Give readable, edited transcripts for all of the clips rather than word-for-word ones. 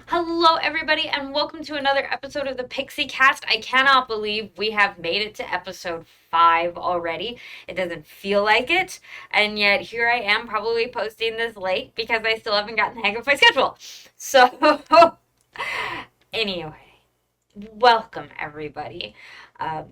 Hello, everybody, and welcome to another episode of the PixieCast. I cannot believe we have made it to episode 5 already. It doesn't feel like it, and yet here I am probably posting this late because I still haven't gotten the hang of my schedule. So, anyway, welcome, everybody. Um,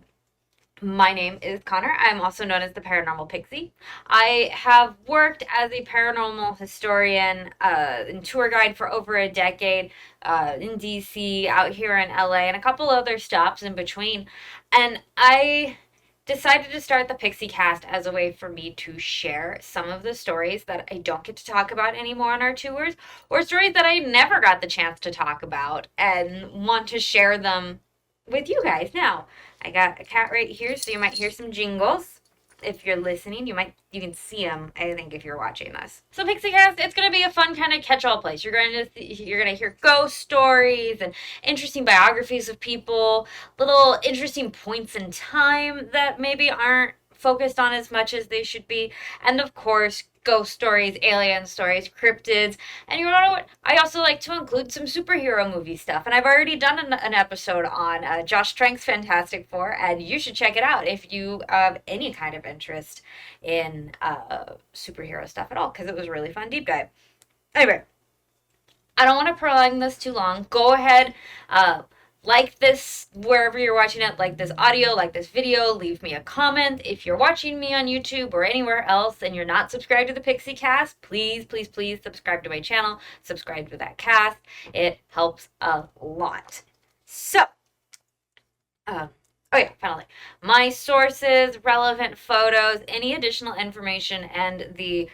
my name is Connor. I'm also known as the Paranormal Pixie. I have worked as a paranormal historian and tour guide for over a decade in DC, out here in LA, and a couple other stops in between. And I decided to start the Pixie Cast as a way for me to share some of the stories that I don't get to talk about anymore on our tours, or stories that I never got the chance to talk about and want to share them with you guys now. I got a cat right here, so you might hear some jingles. If you're listening, you can see them, I think, if you're watching this. So PixieCast, it's gonna be a fun kind of catch-all place. You're gonna hear ghost stories and interesting biographies of people, little interesting points in time that maybe aren't focused on as much as they should be, and of course, ghost stories, alien stories, cryptids, and you know what? I also like to include some superhero movie stuff, and I've already done an episode on Josh Trank's Fantastic Four, and you should check it out if you have any kind of interest in superhero stuff at all, because it was a really fun deep dive. Anyway, I don't want to prolong this too long. Go ahead, like this wherever you're watching it, like this audio, like this video, leave me a comment. If you're watching me on YouTube or anywhere else and you're not subscribed to the Pixie Cast, please, please, please subscribe to my channel, subscribe to that cast. It helps a lot. So, oh yeah, finally. My sources, relevant photos, any additional information, and the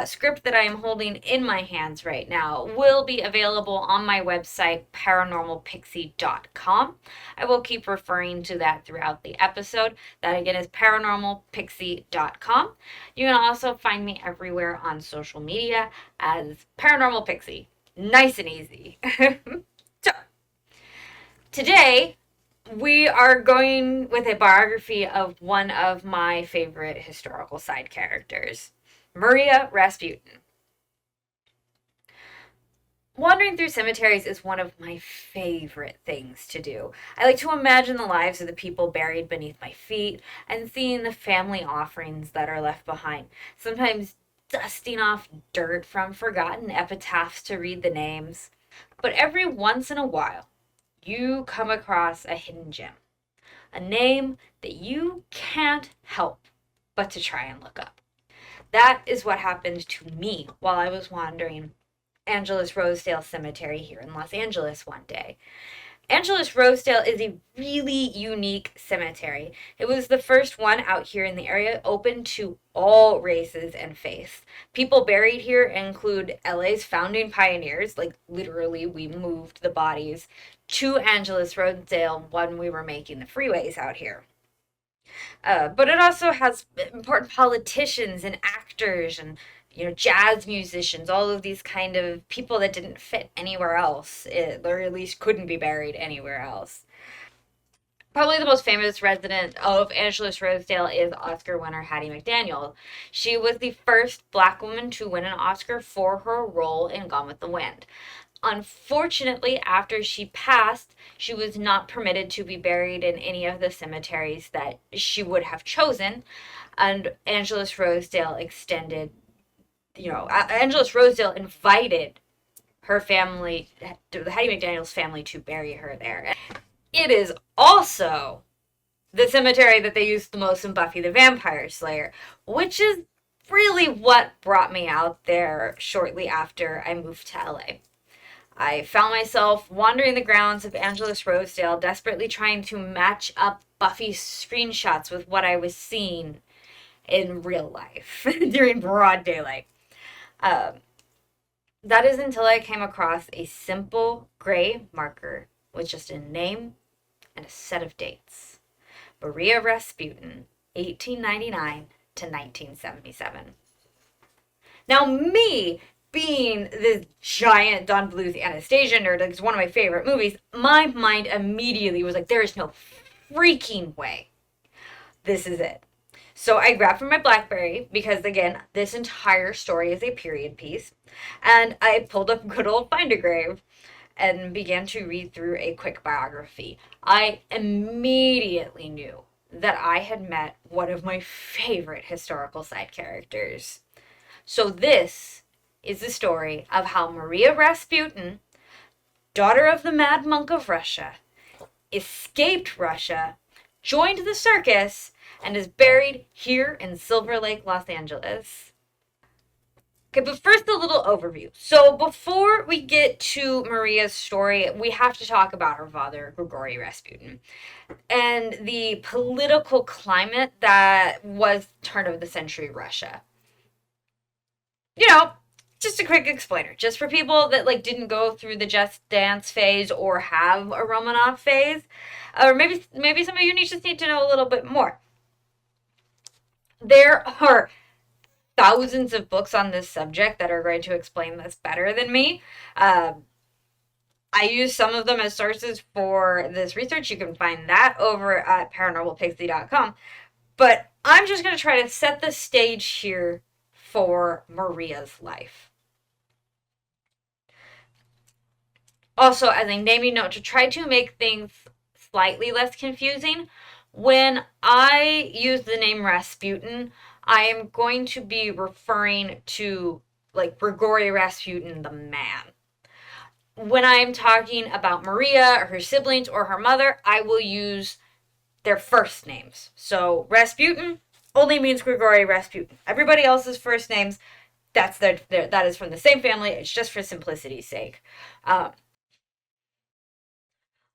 script that I am holding in my hands right now will be available on my website, paranormalpixie.com. I will keep referring to that throughout the episode. That again is paranormalpixie.com. You can also find me everywhere on social media as Paranormal Pixie. Nice and easy. So, today we are going with a biography of one of my favorite historical side characters, Maria Rasputin. Wandering through cemeteries is one of my favorite things to do. I like to imagine the lives of the people buried beneath my feet and seeing the family offerings that are left behind, sometimes dusting off dirt from forgotten epitaphs to read the names. But every once in a while, you come across a hidden gem, a name that you can't help but to try and look up. That is what happened to me while I was wandering Angelus-Rosedale Cemetery here in Los Angeles one day. Angelus-Rosedale is a really unique cemetery. It was the first one out here in the area open to all races and faiths. People buried here include LA's founding pioneers, like literally we moved the bodies to Angelus-Rosedale when we were making the freeways out here. But it also has important politicians and actors and jazz musicians, all of these kind of people that didn't fit anywhere else, or at least couldn't be buried anywhere else. Probably the most famous resident of Angelus-Rosedale is Oscar winner Hattie McDaniel. She was the first black woman to win an Oscar for her role in Gone with the Wind. Unfortunately, after she passed, she was not permitted to be buried in any of the cemeteries that she would have chosen, and Angelus-Rosedale Angelus-Rosedale invited her family, Hattie McDaniel's family, to bury her there. It is also the cemetery that they used the most in Buffy the Vampire Slayer, which is really what brought me out there shortly after I moved to LA. I found myself wandering the grounds of Angelus-Rosedale, desperately trying to match up Buffy's screenshots with what I was seeing in real life during broad daylight. That is until I came across a simple gray marker with just a name and a set of dates. Maria Rasputin, 1899 to 1977. Now, me being this giant Don Bluth Anastasia nerd, like it's one of my favorite movies, my mind immediately was like, there is no freaking way. This is it. So I grabbed from my BlackBerry, because again, this entire story is a period piece, and I pulled up good old Find a Grave. and began to read through a quick biography, I immediately knew that I had met one of my favorite historical side characters. So this is the story of how Maria Rasputin, daughter of the Mad Monk of Russia, escaped Russia, joined the circus, and is buried here in Silver Lake, Los Angeles. Okay, but first a little overview. So before we get to Maria's story, we have to talk about her father, Grigori Rasputin, and the political climate that was turn of the century Russia. You know, just a quick explainer, just for people that like didn't go through the Just Dance phase or have a Romanov phase, or maybe some of you just need to know a little bit more. There are thousands of books on this subject that are going to explain this better than me. I use some of them as sources for this research. You can find that over at paranormalpixie.com. But I'm just going to try to set the stage here for Maria's life. Also, as a naming note, to try to make things slightly less confusing, when I use the name Rasputin, I am going to be referring to like Grigori Rasputin, the man. When I'm talking about Maria, her siblings, or her mother, I will use their first names. So Rasputin only means Grigori Rasputin. Everybody else's first names, that is from the same family. It's just for simplicity's sake.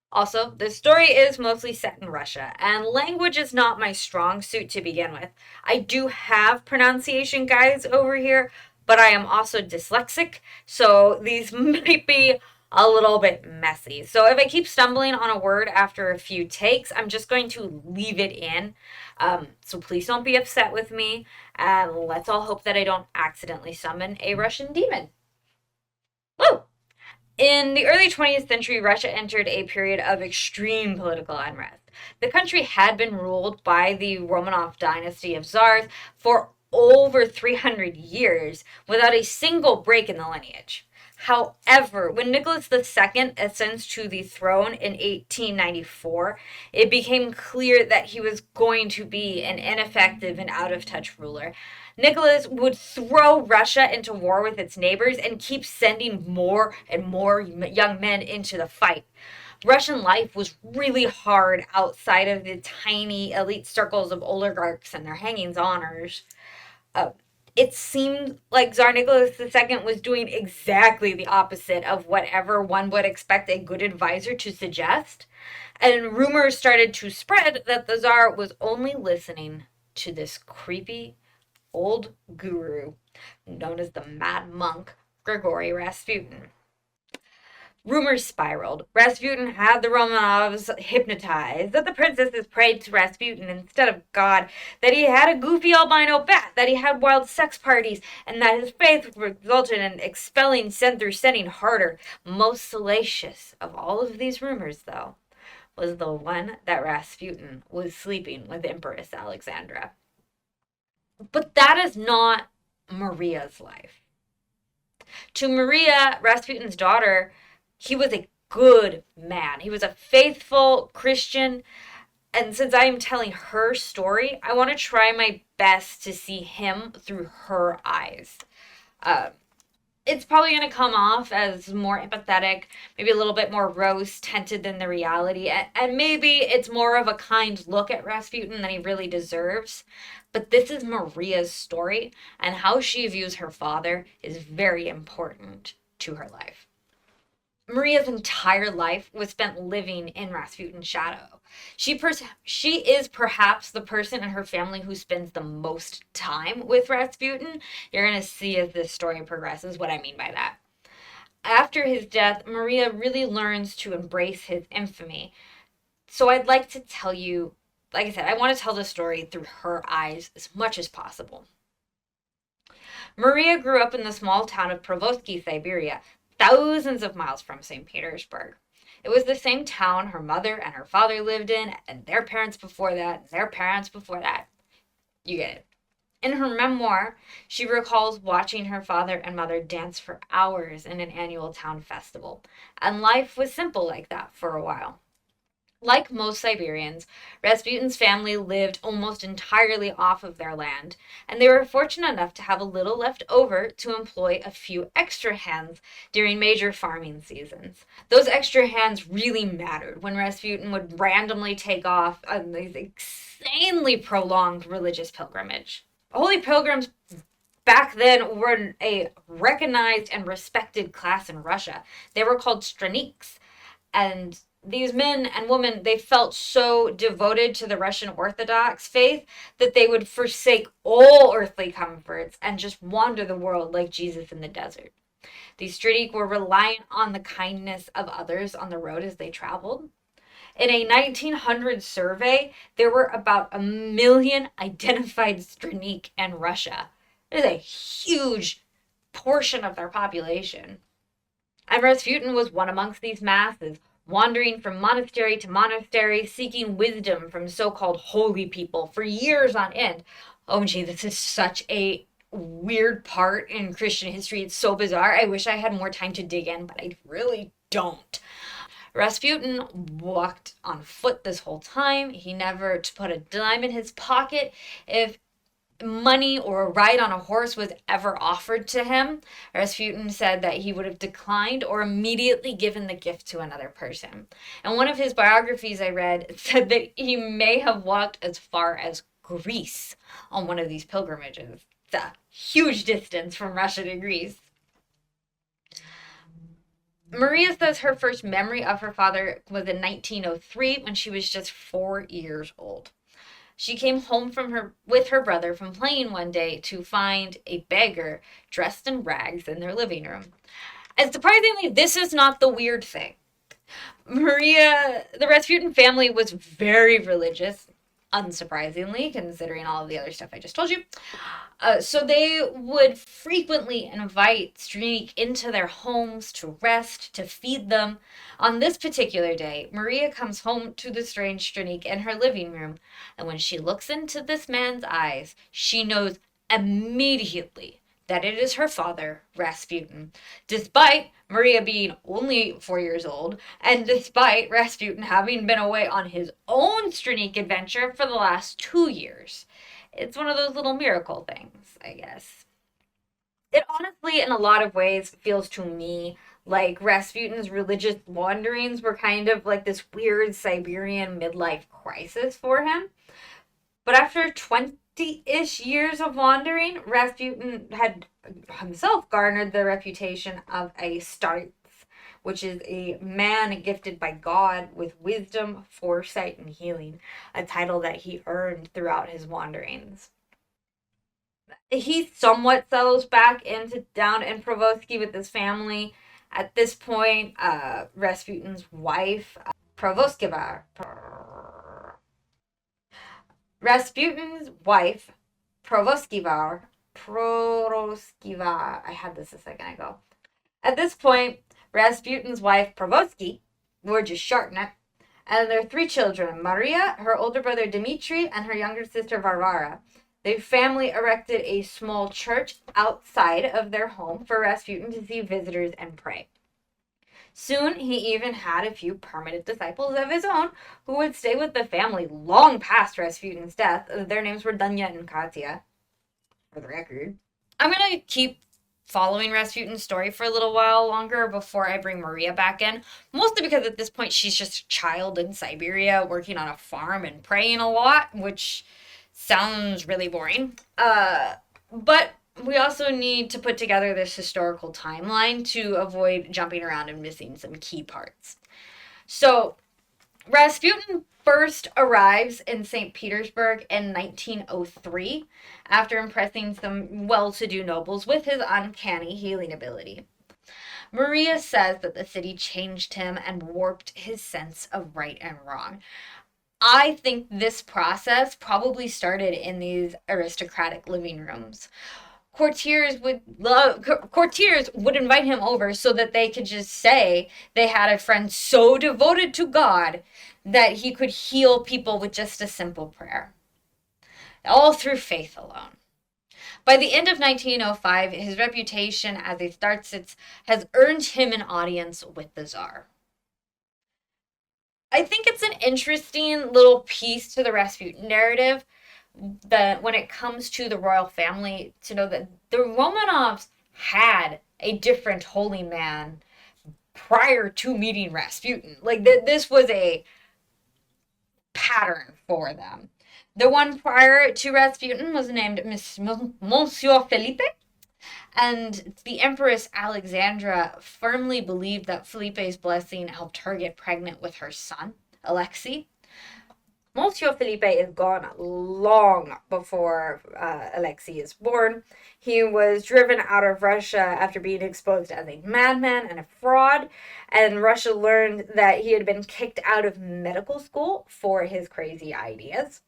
Also, the story is mostly set in Russia, and language is not my strong suit to begin with. I do have pronunciation guides over here, but I am also dyslexic, so these might be a little bit messy. So if I keep stumbling on a word after a few takes, I'm just going to leave it in. So please don't be upset with me, and let's all hope that I don't accidentally summon a Russian demon. Woo! In the early 20th century, Russia entered a period of extreme political unrest. The country had been ruled by the Romanov dynasty of czars for over 300 years without a single break in the lineage. However, when Nicholas II ascends to the throne in 1894, it became clear that he was going to be an ineffective and out-of-touch ruler. Nicholas would throw Russia into war with its neighbors and keep sending more and more young men into the fight. Russian life was really hard outside of the tiny elite circles of oligarchs and their hangings-oners. It seemed like Tsar Nicholas II was doing exactly the opposite of whatever one would expect a good advisor to suggest. And rumors started to spread that the Tsar was only listening to this creepy old guru known as the Mad Monk, Grigori Rasputin. Rumors spiraled. Rasputin had the Romanovs hypnotized, that the princesses prayed to Rasputin instead of God, that he had a goofy albino bat, that he had wild sex parties, and that his faith resulted in expelling sin through sinning harder. Most salacious of all of these rumors, though, was the one that Rasputin was sleeping with Empress Alexandra. But that is not Maria's life. To Maria, Rasputin's daughter, he was a good man. He was a faithful Christian. And since I am telling her story, I want to try my best to see him through her eyes. It's probably going to come off as more empathetic, maybe a little bit more rose-tinted than the reality. And maybe it's more of a kind look at Rasputin than he really deserves. But this is Maria's story, and how she views her father is very important to her life. Maria's entire life was spent living in Rasputin's shadow. She is perhaps the person in her family who spends the most time with Rasputin. You're going to see as this story progresses what I mean by that. After his death, Maria really learns to embrace his infamy. So I'd like to tell you, like I said, I want to tell the story through her eyes as much as possible. Maria grew up in the small town of Provotsky, Siberia, thousands of miles from St. Petersburg. It was the same town her mother and her father lived in, and their parents before that, and their parents before that. You get it. In her memoir, she recalls watching her father and mother dance for hours in an annual town festival, and life was simple like that for a while. Like most Siberians, Rasputin's family lived almost entirely off of their land, and they were fortunate enough to have a little left over to employ a few extra hands during major farming seasons. Those extra hands really mattered when Rasputin would randomly take off on these insanely prolonged religious pilgrimage. Holy pilgrims back then were a recognized and respected class in Russia. They were called straniks, and these men and women, they felt so devoted to the Russian Orthodox faith that they would forsake all earthly comforts and just wander the world like Jesus in the desert. These Stridik were reliant on the kindness of others on the road as they traveled. In a 1900 survey, there were about 1 million identified Strinik in Russia. It is a huge portion of their population. And Rasputin was one amongst these masses, wandering from monastery to monastery, seeking wisdom from so-called holy people for years on end. Oh, gee, this is such a weird part in Christian history. It's so bizarre. I wish I had more time to dig in, but I really don't. Rasputin walked on foot this whole time. He never put a dime in his pocket. If money or a ride on a horse was ever offered to him, Rasputin said that he would have declined or immediately given the gift to another person. And one of his biographies I read said that he may have walked as far as Greece on one of these pilgrimages. It's a huge distance from Russia to Greece. Maria says her first memory of her father was in 1903 when she was just 4 years old. She came home with her brother from playing one day to find a beggar dressed in rags in their living room. And surprisingly, this is not the weird thing. The Rasputin family was very religious, unsurprisingly, considering all of the other stuff I just told you. So they would frequently invite Strynik into their homes to rest, to feed them. On this particular day, Maria comes home to the strange Strynik in her living room, and when she looks into this man's eyes, she knows immediately that it is her father, Rasputin, despite Maria being only 4 years old, and despite Rasputin having been away on his own Strynik adventure for the last 2 years. It's one of those little miracle things, I guess. It honestly, in a lot of ways, feels to me like Rasputin's religious wanderings were kind of like this weird Siberian midlife crisis for him. But after 20-ish years of wandering, Rasputin had himself garnered the reputation of a starets, which is a man gifted by God with wisdom, foresight, and healing, a title that he earned throughout his wanderings. He somewhat settles back into down in Provoski with his family. At this point, Rasputin's wife, Provoskivar, Rasputin's wife, Provoskivar, I had this a second ago. At this point, Rasputin's wife, Provoski, we're just shortening it, and their 3 children, Maria, her older brother Dmitri, and her younger sister Varvara. The family erected a small church outside of their home for Rasputin to see visitors and pray. Soon, he even had a few permanent disciples of his own who would stay with the family long past Rasputin's death. Their names were Dunya and Katya, for the record. I'm going to keep following Rasputin's story for a little while longer before I bring Maria back in, mostly because at this point she's just a child in Siberia working on a farm and praying a lot, which sounds really boring. But we also need to put together this historical timeline to avoid jumping around and missing some key parts. So, Rasputin first arrives in St. Petersburg in 1903 after impressing some well-to-do nobles with his uncanny healing ability. Maria says that the city changed him and warped his sense of right and wrong. I think this process probably started in these aristocratic living rooms. Courtiers would invite him over so that they could just say they had a friend so devoted to God that he could heal people with just a simple prayer. All through faith alone. By the end of 1905, his reputation as a Startsitz has earned him an audience with the Tsar. I think it's an interesting little piece to the Rasputin narrative that when it comes to the royal family, to know that the Romanovs had a different holy man prior to meeting Rasputin. Like, this was a pattern for them. The one prior to Rasputin was named Monsieur Felipe, and the Empress Alexandra firmly believed that Felipe's blessing helped her get pregnant with her son, Alexei. Monsieur Felipe is gone long before Alexei is born. He was driven out of Russia after being exposed as a madman and a fraud, and Russia learned that he had been kicked out of medical school for his crazy ideas.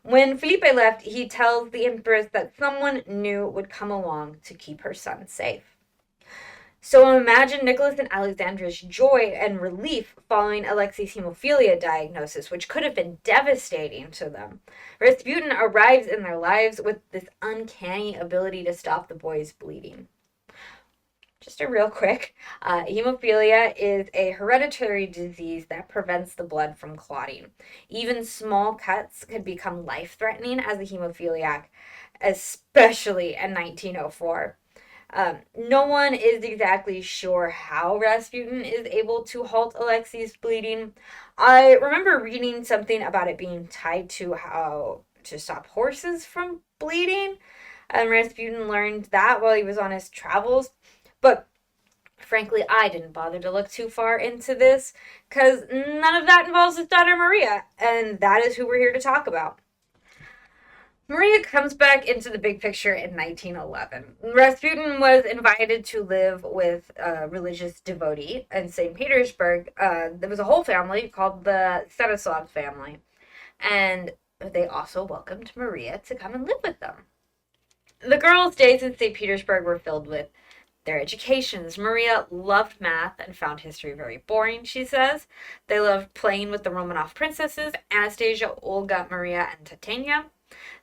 When Felipe left, he tells the Empress that someone new would come along to keep her son safe. So imagine Nicholas and Alexandra's joy and relief following Alexei's hemophilia diagnosis, which could have been devastating to them. Rasputin arrives in their lives with this uncanny ability to stop the boy's bleeding. Just a real quick, hemophilia is a hereditary disease that prevents the blood from clotting. Even small cuts could become life-threatening as a hemophiliac, especially in 1904. No one is exactly sure how Rasputin is able to halt Alexei's bleeding. I remember reading something about it being tied to how to stop horses from bleeding, and Rasputin learned that while he was on his travels. But frankly, I didn't bother to look too far into this, because none of that involves his daughter Maria, and that is who we're here to talk about. Maria comes back into the big picture in 1911. Rasputin was invited to live with a religious devotee in St. Petersburg. There was a whole family called the Stanislav family, and they also welcomed Maria to come and live with them. The girls' days in St. Petersburg were filled with their educations. Maria loved math and found history very boring, she says. They loved playing with the Romanov princesses, Anastasia, Olga, Maria, and Titania.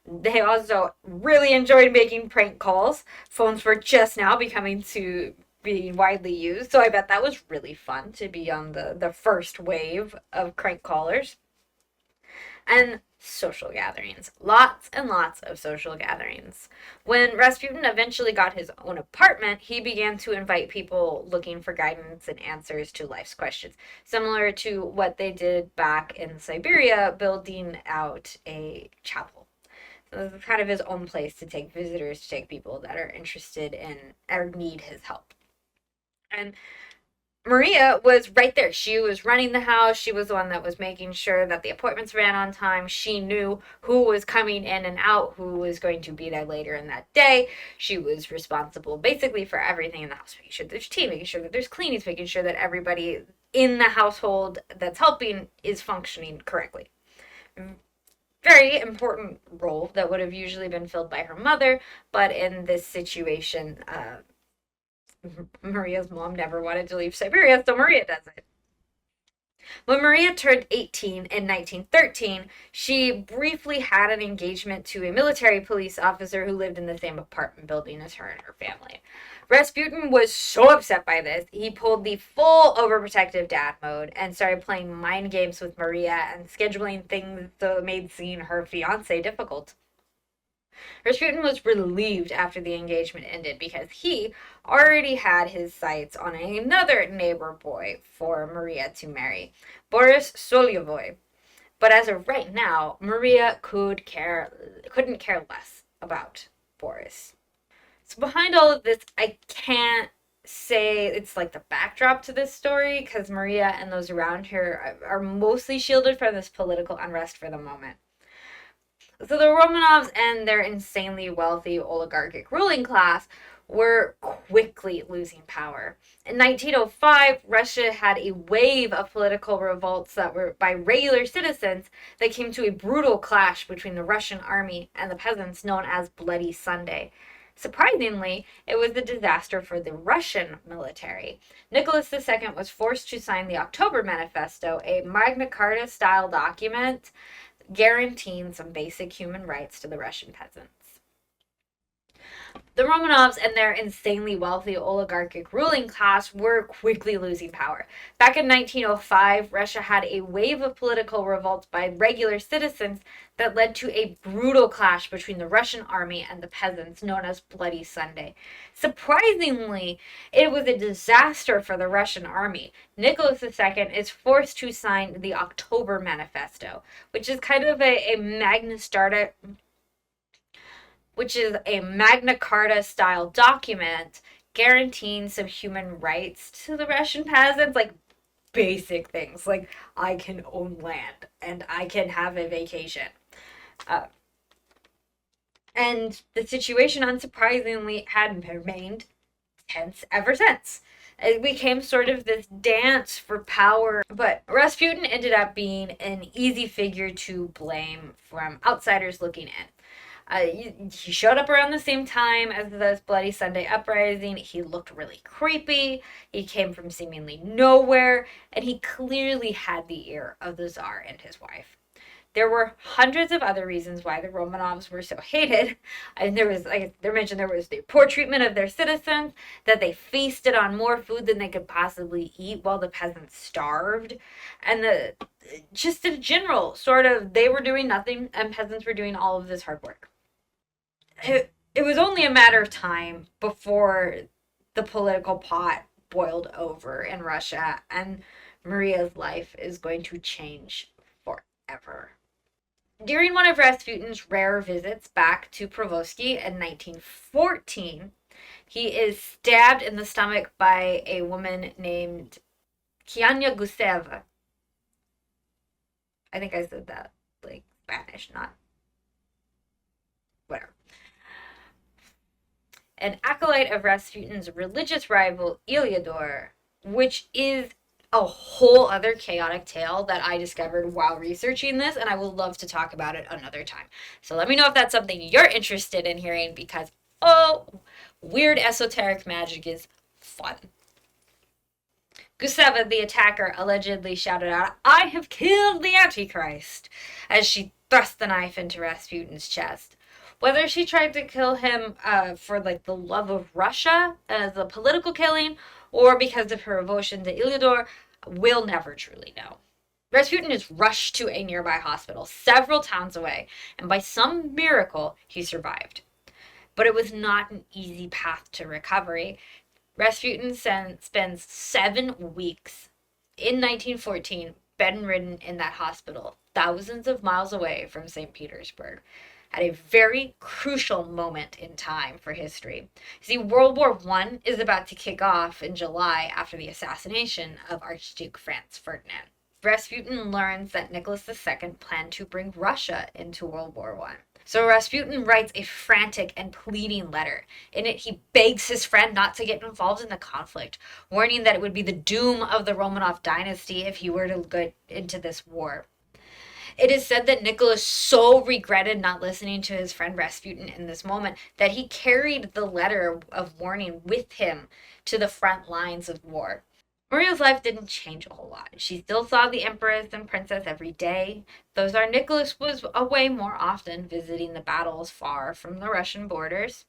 They also really enjoyed making prank calls. Phones were just now becoming to being widely used, so I bet that was really fun to be on the first wave of crank callers. And social gatherings. Lots and lots of social gatherings. When Rasputin eventually got his own apartment, he began to invite people looking for guidance and answers to life's questions, similar to what they did back in Siberia, building out a chapel. So this is kind of his own place to take visitors, to take people that are interested in or need his help. And Maria was right there. She was running the house. She was the one that was making sure that the appointments ran on time. She knew who was coming in and out, who was going to be there later in that day. She was responsible basically for everything in the house, making sure there's tea, making sure that there's cleanings, making sure that everybody in the household that's helping is functioning correctly. Very important role that would have usually been filled by her mother, but in this situation, Maria's mom never wanted to leave Siberia, so Maria does it. When Maria turned 18 in 1913, she briefly had an engagement to a military police officer who lived in the same apartment building as her and her family. Rasputin was so upset by this, he pulled the full overprotective dad mode and started playing mind games with Maria and scheduling things that made seeing her fiancé difficult. Rasputin was relieved after the engagement ended because he already had his sights on another neighbor boy for Maria to marry, Boris Solyovoy. But as of right now, Maria couldn't care less about Boris. So behind all of this, I can't say it's like the backdrop to this story because Maria and those around her are mostly shielded from this political unrest for the moment. So the Romanovs and their insanely wealthy oligarchic ruling class were quickly losing power. In 1905, Russia had a wave of political revolts that were by regular citizens that came to a brutal clash between the Russian army and the peasants known as Bloody Sunday. Surprisingly, it was a disaster for the Russian military. Nicholas II was forced to sign the October Manifesto, a Magna Carta-style document guaranteeing some basic human rights to the Russian peasants. The Romanovs and their insanely wealthy oligarchic ruling class were quickly losing power. Back in 1905, Russia had a wave of political revolts by regular citizens that led to a brutal clash between the Russian army and the peasants, known as Bloody Sunday. Surprisingly, it was a disaster for the Russian army. Nicholas II is forced to sign the October Manifesto, which is kind of a Magna Carta style document guaranteeing some human rights to the Russian peasants, like basic things like I can own land and I can have a vacation. Uh, and the situation, unsurprisingly, had remained tense ever since. It became sort of this dance for power, but Rasputin ended up being an easy figure to blame from outsiders looking in. He showed up around the same time as this Bloody Sunday uprising. He looked really creepy. He came from seemingly nowhere, and he clearly had the ear of the Tsar and his wife. There were hundreds of other reasons why the Romanovs were so hated. And there was, like I mentioned, there was the poor treatment of their citizens, that they feasted on more food than they could possibly eat while the peasants starved, and just in general, sort of, they were doing nothing and peasants were doing all of this hard work. It was only a matter of time before the political pot boiled over in Russia, and Maria's life is going to change forever. During one of Rasputin's rare visits back to Provoski in 1914, he is stabbed in the stomach by a woman named Kianya Guseva. I think I said that like Spanish, not whatever. An acolyte of Rasputin's religious rival Ilyador, which is a whole other chaotic tale that I discovered while researching this, and I would love to talk about it another time. So let me know if that's something you're interested in hearing, because, oh, weird esoteric magic is fun. Guseva, the attacker, allegedly shouted out, "I have killed the Antichrist," as she thrust the knife into Rasputin's chest. Whether she tried to kill him for like the love of Russia as a political killing, or because of her devotion to Ilyador, we'll never truly know. Rasputin is rushed to a nearby hospital several towns away, and by some miracle, he survived. But it was not an easy path to recovery. Rasputin spends 7 weeks in 1914 bedridden in that hospital, thousands of miles away from St. Petersburg, at a very crucial moment in time for history. See, World War I is about to kick off in July after the assassination of Archduke Franz Ferdinand. Rasputin learns that Nicholas II planned to bring Russia into World War I. So Rasputin writes a frantic and pleading letter. In it, he begs his friend not to get involved in the conflict, warning that it would be the doom of the Romanov dynasty if he were to go into this war. It is said that Nicholas so regretted not listening to his friend Rasputin in this moment that he carried the letter of warning with him to the front lines of war. Maria's life didn't change a whole lot. She still saw the Empress and Princess every day, though Tsar Nicholas was away more often, visiting the battles far from the Russian borders.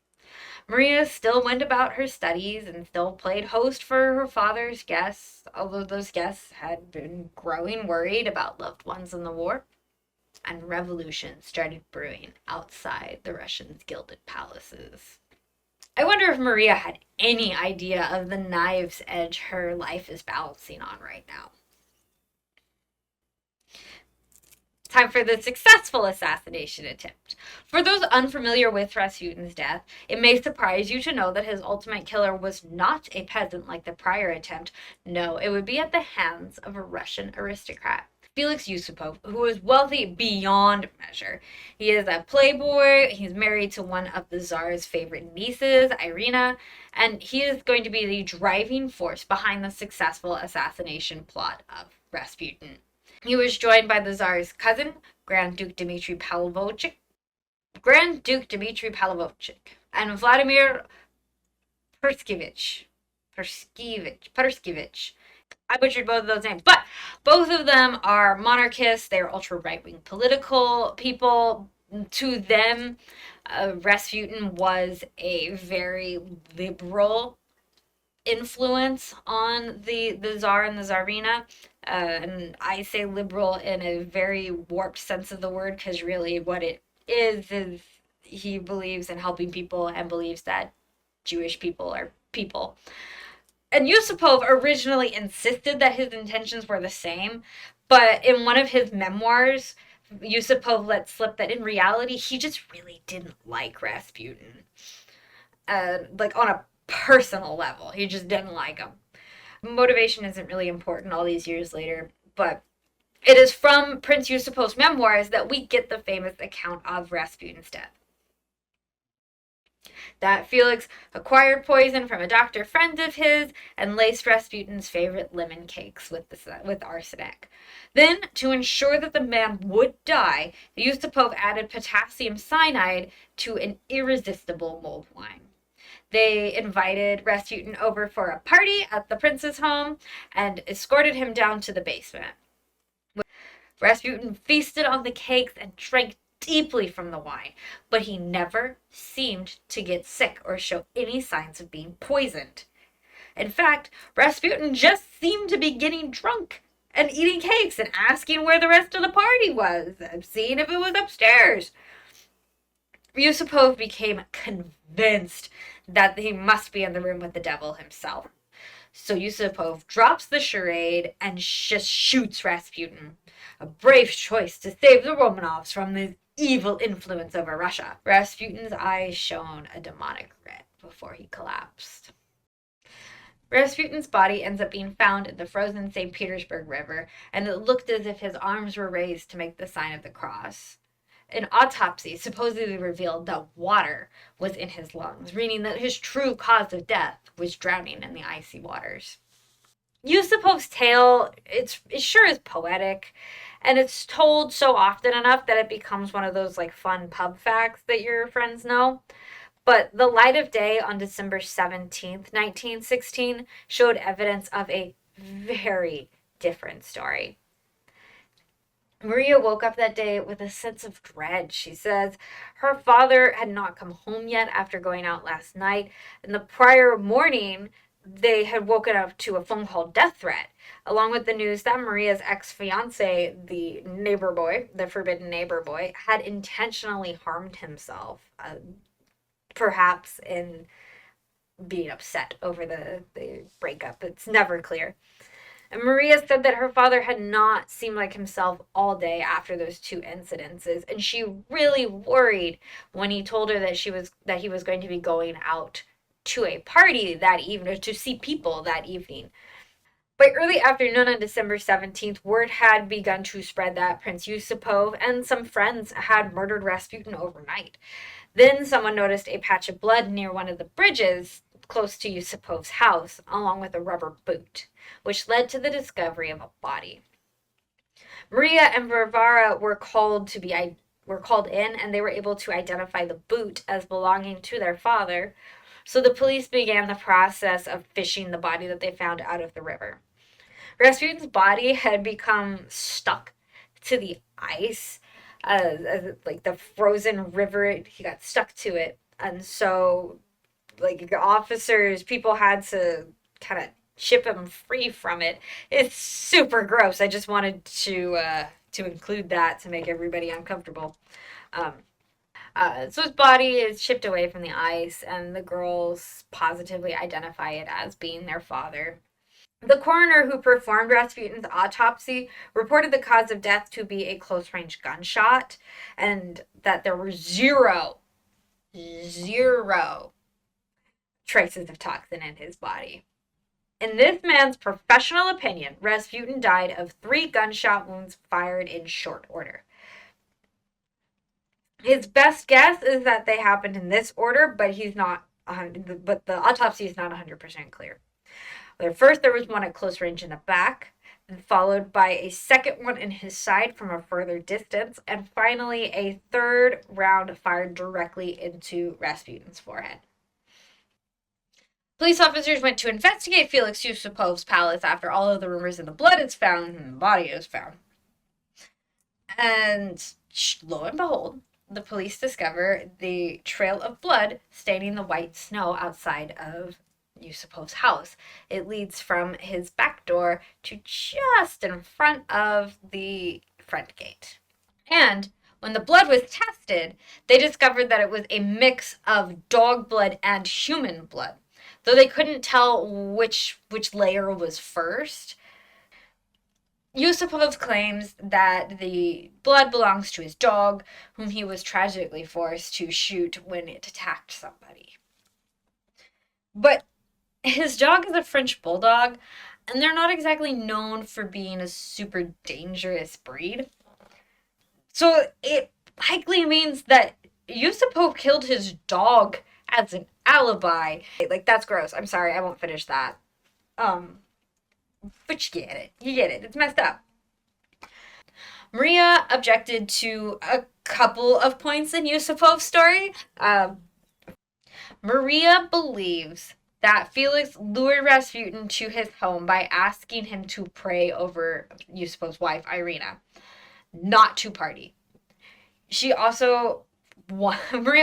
Maria still went about her studies and still played host for her father's guests, although those guests had been growing worried about loved ones in the war. And revolution started brewing outside the Russians' gilded palaces. I wonder if Maria had any idea of the knife's edge her life is balancing on right now. Time for the successful assassination attempt. For those unfamiliar with Rasputin's death, it may surprise you to know that his ultimate killer was not a peasant like the prior attempt. No, it would be at the hands of a Russian aristocrat, Felix Yusupov, who is wealthy beyond measure. He is a playboy. He's married to one of the Tsar's favorite nieces, Irina, and he is going to be the driving force behind the successful assassination plot of Rasputin. He was joined by the Tsar's cousin, Grand Duke Dmitry Pavlovich, and Vladimir Perskevich. I butchered both of those names, but both of them are monarchists. They're ultra right-wing political people. To them, Rasputin was a very liberal influence on the Tsar and the Tsarina. And I say liberal in a very warped sense of the word, because really what it is he believes in helping people and believes that Jewish people are people. And Yusupov originally insisted that his intentions were the same, but in one of his memoirs, Yusupov let slip that in reality he just really didn't like Rasputin. Like on a personal level, he just didn't like him. Motivation isn't really important all these years later, but it is from Prince Yusupov's memoirs that we get the famous account of Rasputin's death. That Felix acquired poison from a doctor friend of his and laced Rasputin's favorite lemon cakes with arsenic. Then, to ensure that the man would die, Yusupov added potassium cyanide to an irresistible mulled wine. They invited Rasputin over for a party at the prince's home and escorted him down to the basement. Rasputin feasted on the cakes and drank deeply from the wine, but he never seemed to get sick or show any signs of being poisoned. In fact, Rasputin just seemed to be getting drunk and eating cakes and asking where the rest of the party was, and seeing if it was upstairs. Yusupov became convinced that he must be in the room with the devil himself. So Yusupov drops the charade and just shoots Rasputin. A brave choice to save the Romanovs from the evil influence over Russia. Rasputin's eyes shone a demonic red before he collapsed. Rasputin's body ends up being found in the frozen St. Petersburg River, and it looked as if his arms were raised to make the sign of the cross. An autopsy supposedly revealed that water was in his lungs, meaning that his true cause of death was drowning in the icy waters. Yusupov's tale, it sure is poetic, and it's told so often enough that it becomes one of those like fun pub facts that your friends know. But the light of day on December 17th, 1916 showed evidence of a very different story. Maria woke up that day with a sense of dread. She says her father had not come home yet after going out last night, and the prior morning they had woken up to a phone call death threat, along with the news that Maria's ex-fiance, the neighbor boy, the forbidden neighbor boy, had intentionally harmed himself, perhaps in being upset over the breakup. It's never clear. And Maria said that her father had not seemed like himself all day after those two incidences, and she really worried when he told her that he was going to be going out to a party that evening, to see people that evening. By early afternoon on December 17th, word had begun to spread that Prince Yusupov and some friends had murdered Rasputin overnight. Then someone noticed a patch of blood near one of the bridges close to Yusupov's house, along with a rubber boot, which led to the discovery of a body. Maria and Varvara were called in, and they were able to identify the boot as belonging to their father. So the police began the process of fishing the body that they found out of the river. Rasputin's body had become stuck to the ice, like the frozen river. He got stuck to it, and so like officers, people had to kind of chip him free from it. It's super gross. I just wanted to include that to make everybody uncomfortable. So his body is chipped away from the ice, and the girls positively identify it as being their father. The coroner who performed Rasputin's autopsy reported the cause of death to be a close-range gunshot, and that there were zero traces of toxin in his body. In this man's professional opinion, Rasputin died of 3 gunshot wounds fired in short order. His best guess is that they happened in this order, but but the autopsy is not 100% clear. First, there was one at close range in the back, followed by a second one in his side from a further distance, and finally a third round fired directly into Rasputin's forehead. Police officers went to investigate Felix Yusupov's palace after all of the rumors of the blood is found and the body is found. And lo and behold, the police discover the trail of blood staining the white snow outside of Yusupov's house. It leads from his back door to just in front of the front gate. And when the blood was tested, they discovered that it was a mix of dog blood and human blood. Though they couldn't tell which layer was first, Yusupov claims that the blood belongs to his dog, whom he was tragically forced to shoot when it attacked somebody. But his dog is a French bulldog, and they're not exactly known for being a super dangerous breed. So it likely means that Yusupov killed his dog as an alibi. Like, that's gross. I'm sorry, I won't finish that. But you get it. You get it. It's messed up. Maria objected to a couple of points in Yusupov's story. Maria believes that Felix lured Rasputin to his home by asking him to pray over Yusupov's wife, Irina, not to party. Maria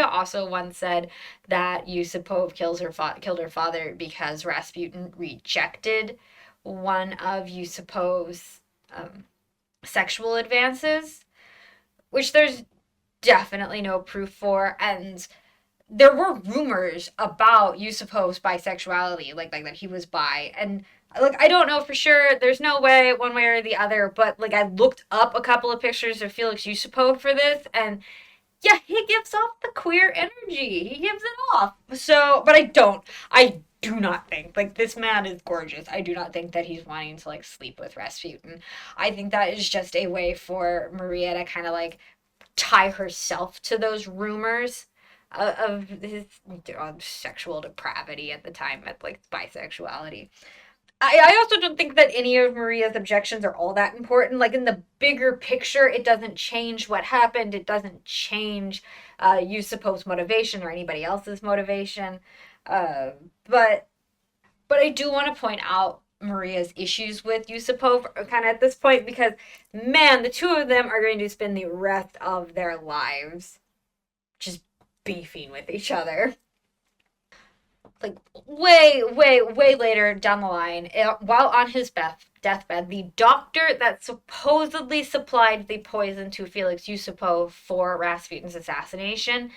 also once said that Yusupov killed her father because Rasputin rejected one of Yusupov's sexual advances, which there's definitely no proof for, and there were rumors about Yusupov's bisexuality, like that he was bi, and like I don't know for sure. There's no way one way or the other, but like I looked up a couple of pictures of Felix Yusupov for this, and yeah, he gives off the queer energy. He gives it off. So, but I do not think, like, this man is gorgeous. I do not think that he's wanting to, like, sleep with Rasputin. I think that is just a way for Maria to kind of, like, tie herself to those rumors of his sexual depravity at the time, at, like, bisexuality. I also don't think that any of Maria's objections are all that important. Like, in the bigger picture, it doesn't change what happened. It doesn't change Yusupov's motivation or anybody else's motivation. But I do want to point out Maria's issues with Yusupov kind of at this point because, man, the two of them are going to spend the rest of their lives just beefing with each other. Like, way later down the line, while on his deathbed, the doctor that supposedly supplied the poison to Felix Yusupov for Rasputin's assassination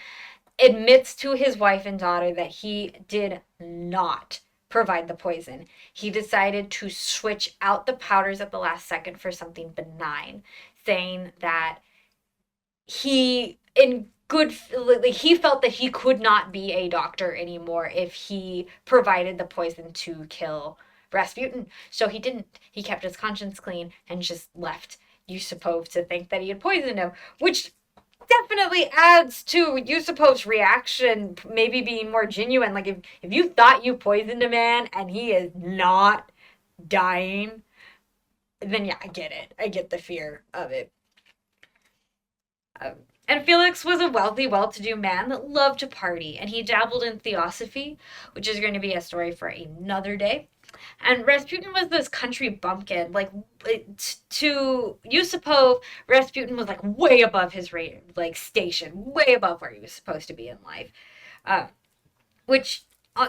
admits to his wife and daughter that he did not provide the poison. He decided to switch out the powders at the last second for something benign, saying that he felt that he could not be a doctor anymore if he provided the poison to kill Rasputin. So he didn't. He kept his conscience clean and just left Yusupov to think that he had poisoned him, which definitely adds to Yusupov's reaction maybe being more genuine. Like, if you thought you poisoned a man and he is not dying, then yeah, I get it. I get the fear of it. And Felix was a wealthy, well-to-do man that loved to party, and he dabbled in theosophy, which is going to be a story for another day. And Rasputin was this country bumpkin. Like, to Yusupov, Rasputin was like way above his station, way above where he was supposed to be in life. Which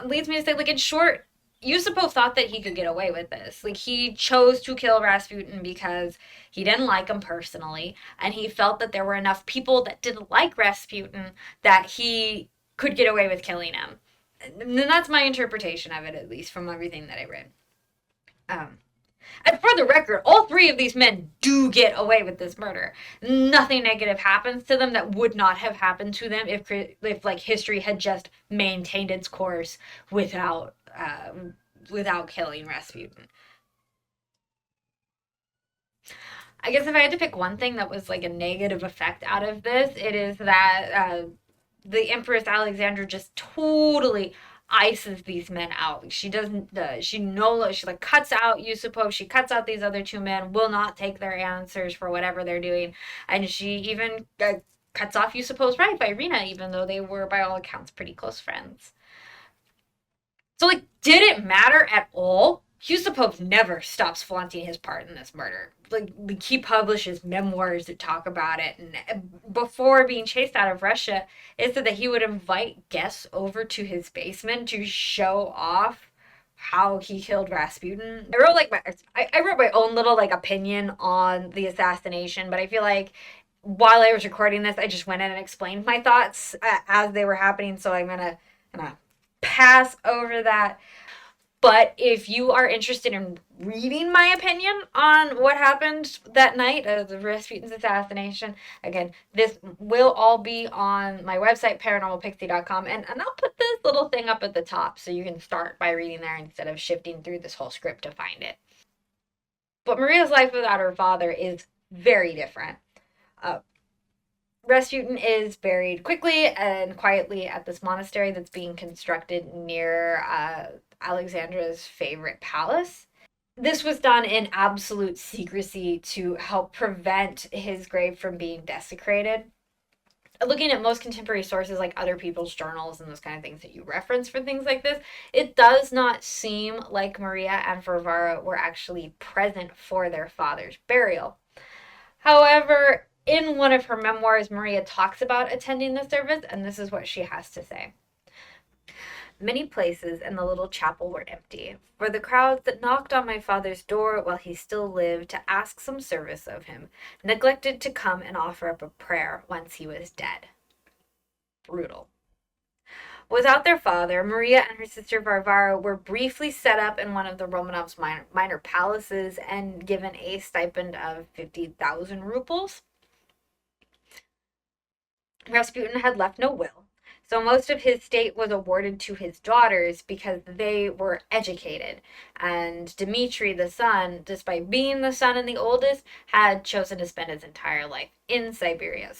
leads me to say, like, in short, Yusupov thought that he could get away with this. Like, he chose to kill Rasputin because he didn't like him personally, and he felt that there were enough people that didn't like Rasputin that he could get away with killing him. And that's my interpretation of it, at least from everything that I read. And for the record, all three of these men do get away with this murder. Nothing negative happens to them that would not have happened to them if like history had just maintained its course without killing Rasputin. I guess if I had to pick one thing that was like a negative effect out of this, it is that the Empress Alexandra just totally ices these men out. She doesn't. She like cuts out Yusupov. She cuts out these other two men. Will not take their answers for whatever they're doing, and she even cuts off Yusupov's wife, Irina, even though they were by all accounts pretty close friends. So, like, did it matter at all Yusupov never stops flaunting his part in this murder. Like, he publishes memoirs that talk about it, and before being chased out of Russia, it said that he would invite guests over to his basement to show off how he killed Rasputin. I wrote my own little like opinion on the assassination, but I feel like while I was recording this, I just went in and explained my thoughts as they were happening. So I'm gonna pass over that. But if you are interested in reading my opinion on what happened that night of the Rasputin's assassination, again, this will all be on my website, paranormalpixie.com. And I'll put this little thing up at the top so you can start by reading there instead of shifting through this whole script to find it. But Maria's life without her father is very different. Uh, Rasputin is buried quickly and quietly at this monastery that's being constructed near Alexandra's favorite palace. This was done in absolute secrecy to help prevent his grave from being desecrated. Looking at most contemporary sources like other people's journals and those kind of things that you reference for things like this, it does not seem like Maria and Varvara were actually present for their father's burial. However, in one of her memoirs, Maria talks about attending the service, and this is what she has to say. Many places in the little chapel were empty, for the crowds that knocked on my father's door while he still lived to ask some service of him neglected to come and offer up a prayer once he was dead. Brutal. Without their father, Maria and her sister Varvara were briefly set up in one of the Romanovs' minor palaces and given a stipend of 50,000 rubles. Rasputin had left no will, so most of his estate was awarded to his daughters because they were educated. And Dmitri, the son, despite being the son and the oldest, had chosen to spend his entire life in Siberia.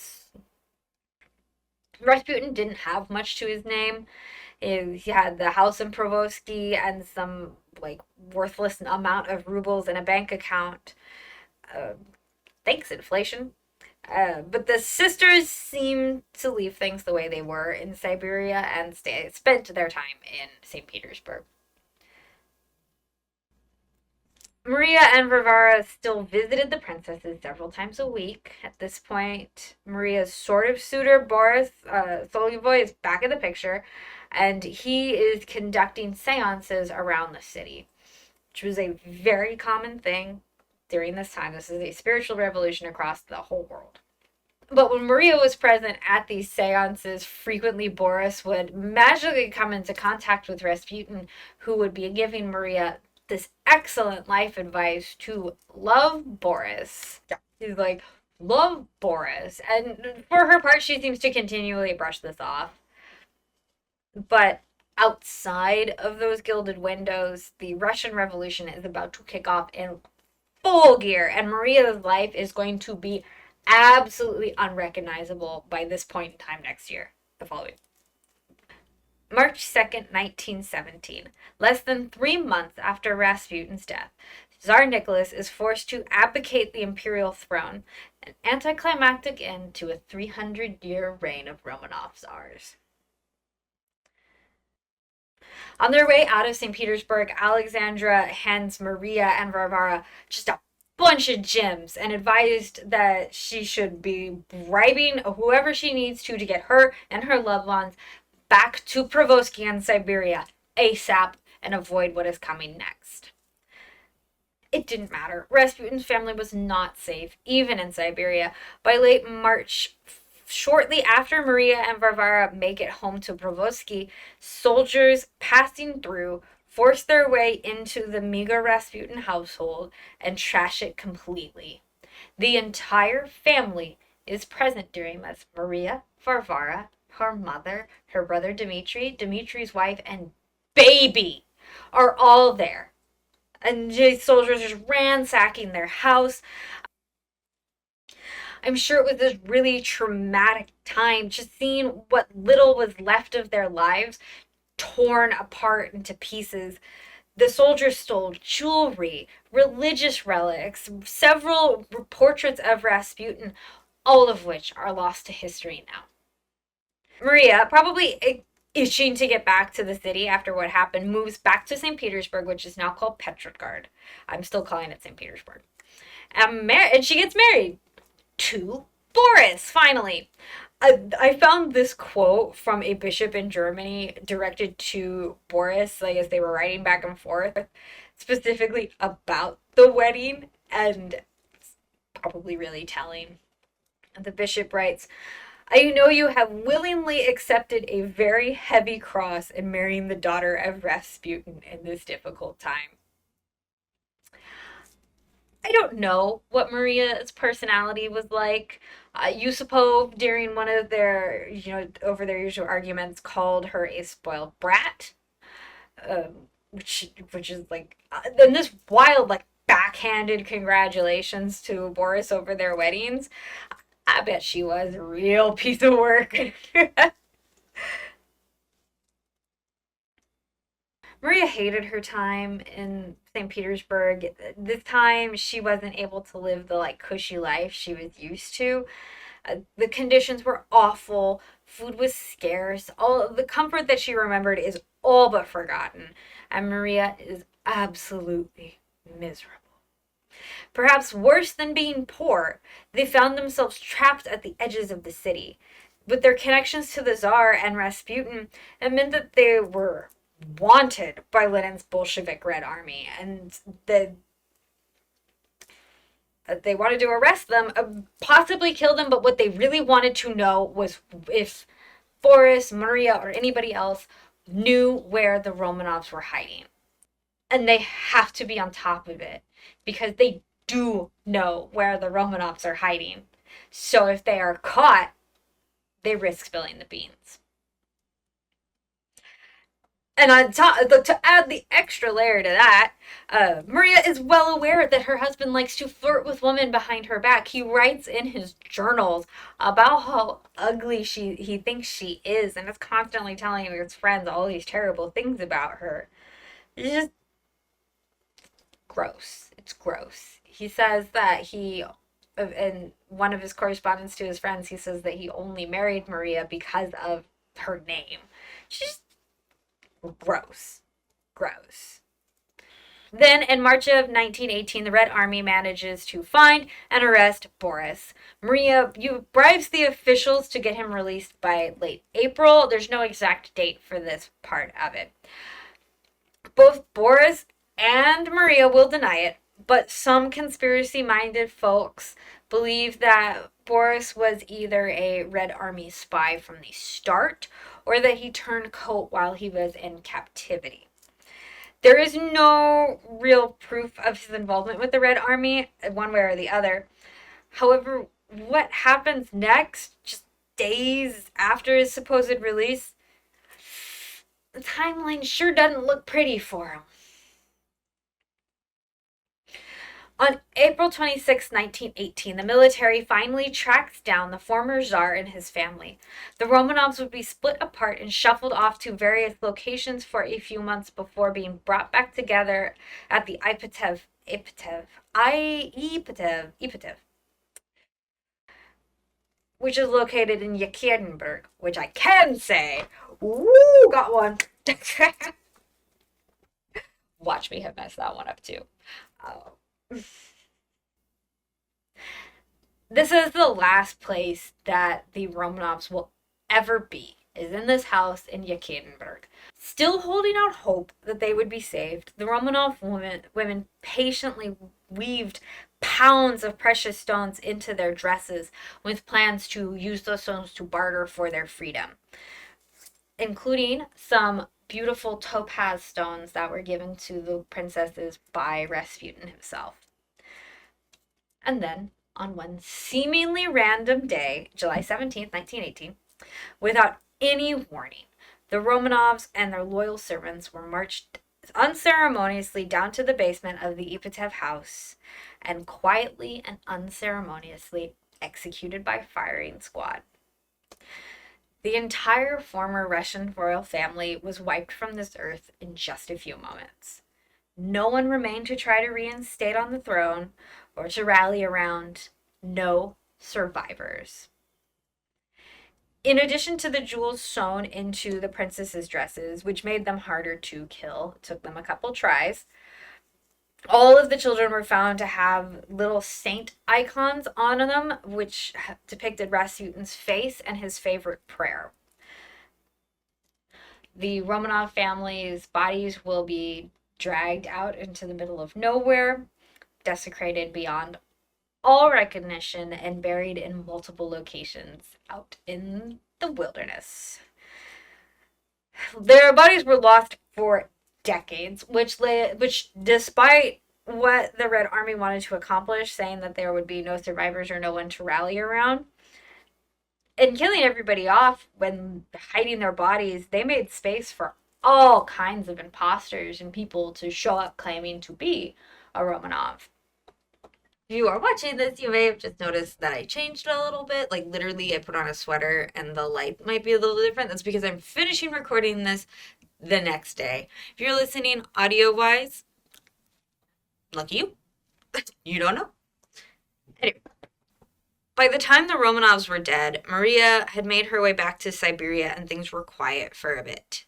Rasputin didn't have much to his name. He had the house in Provoski and some like worthless amount of rubles in a bank account. Thanks, inflation. But the sisters seemed to leave things the way they were in Siberia and spent their time in St. Petersburg. Maria and Varvara still visited the princesses several times a week. At this point, Maria's sort of suitor, Boris Solovyov, is back in the picture, and he is conducting seances around the city, which was a very common thing during this time. This is a spiritual revolution across the whole world. But when Maria was present at these seances, frequently Boris would magically come into contact with Rasputin, who would be giving Maria this excellent life advice to love Boris. Yeah. She's like, love Boris. And for her part, she seems to continually brush this off. But outside of those gilded windows, the Russian Revolution is about to kick off in full gear, and Maria's life is going to be absolutely unrecognizable by this point in time next year, the following. March 2nd, 1917, less than 3 months after Rasputin's death, Tsar Nicholas is forced to abdicate the imperial throne, an anticlimactic end to a 300-year reign of Romanov Tsars. On their way out of St. Petersburg, Alexandra hands Maria and Varvara just a bunch of gems and advised that she should be bribing whoever she needs to get her and her loved ones back to Provoski in Siberia ASAP and avoid what is coming next. It didn't matter. Rasputin's family was not safe, even in Siberia. By late March, shortly after Maria and Varvara make it home to Provoski, soldiers passing through force their way into the meager Rasputin household and trash it completely. The entire family is present during this. Maria, Varvara, her mother, her brother Dmitri, Dmitri's wife, and baby are all there. And these soldiers are ransacking their house. I'm sure it was this really traumatic time, just seeing what little was left of their lives torn apart into pieces. The soldiers stole jewelry, religious relics, several portraits of Rasputin, all of which are lost to history now. Maria, probably itching to get back to the city after what happened, moves back to St. Petersburg, which is now called Petrograd. I'm still calling it St. Petersburg. And she gets married to Boris, finally. I found this quote from a bishop in Germany directed to Boris, like as they were writing back and forth, specifically about the wedding, and it's probably really telling. The bishop writes, I know you have willingly accepted a very heavy cross in marrying the daughter of Rasputin in this difficult time. I don't know what Maria's personality was like. Yusupov, during one of their, over their usual arguments, called her a spoiled brat, which is like, then this wild, like, backhanded congratulations to Boris over their weddings. I bet she was a real piece of work. Maria hated her time in St. Petersburg. This time, she wasn't able to live the like cushy life she was used to. The conditions were awful. Food was scarce. All the comfort that she remembered is all but forgotten, and Maria is absolutely miserable. Perhaps worse than being poor, they found themselves trapped at the edges of the city. With their connections to the Tsar and Rasputin, it meant that they were wanted by Lenin's Bolshevik Red Army, and they wanted to arrest them, possibly kill them, but what they really wanted to know was if Boris, Maria, or anybody else knew where the Romanovs were hiding. And they have to be on top of it, because they do know where the Romanovs are hiding. So if they are caught, they risk spilling the beans. And on top, to add the extra layer to that, Maria is well aware that her husband likes to flirt with women behind her back. He writes in his journals about how ugly he thinks she is, and is constantly telling his friends all these terrible things about her. It's just gross. It's gross. He says that in one of his correspondence to his friends, he says that he only married Maria because of her name. She's gross. Gross. Then, in March of 1918, the Red Army manages to find and arrest Boris. Maria bribes the officials to get him released by late April. There's no exact date for this part of it. Both Boris and Maria will deny it, but some conspiracy-minded folks believe that Boris was either a Red Army spy from the start, or that he turned coat while he was in captivity. There is no real proof of his involvement with the Red Army, one way or the other. However, what happens next, just days after his supposed release, the timeline sure doesn't look pretty for him. On April 26, 1918, the military finally tracks down the former Tsar and his family. The Romanovs would be split apart and shuffled off to various locations for a few months before being brought back together at the Ipatiev, which is located in Yekaterinburg, which I can say. Woo, got one. Watch me have messed that one up too. This is the last place that the Romanovs will ever be, is in this house in Yekaterinburg. Still holding out hope that they would be saved, the Romanov women patiently weaved pounds of precious stones into their dresses with plans to use those stones to barter for their freedom, including some beautiful topaz stones that were given to the princesses by Rasputin himself. And then, on one seemingly random day, July 17th, 1918, without any warning, the Romanovs and their loyal servants were marched unceremoniously down to the basement of the Ipatiev house and quietly and unceremoniously executed by firing squad. The entire former Russian royal family was wiped from this earth in just a few moments. No one remained to try to reinstate on the throne or to rally around. No survivors. In addition to the jewels sewn into the princesses' dresses, which made them harder to kill, it took them a couple tries. All of the children were found to have little saint icons on them, which depicted Rasputin's face and his favorite prayer. The Romanov family's bodies will be dragged out into the middle of nowhere, desecrated beyond all recognition, and buried in multiple locations out in the wilderness. Their bodies were lost for decades, which despite what the Red Army wanted to accomplish, saying that there would be no survivors or no one to rally around, and killing everybody off when hiding their bodies, they made space for all kinds of imposters and people to show up claiming to be a Romanov. If you are watching this, you may have just noticed that I changed a little bit. Like, literally, I put on a sweater and the light might be a little different. That's because I'm finishing recording this the next day. If you're listening audio wise, lucky you. You don't know. Anyway, by the time the Romanovs were dead, Maria had made her way back to Siberia and things were quiet for a bit.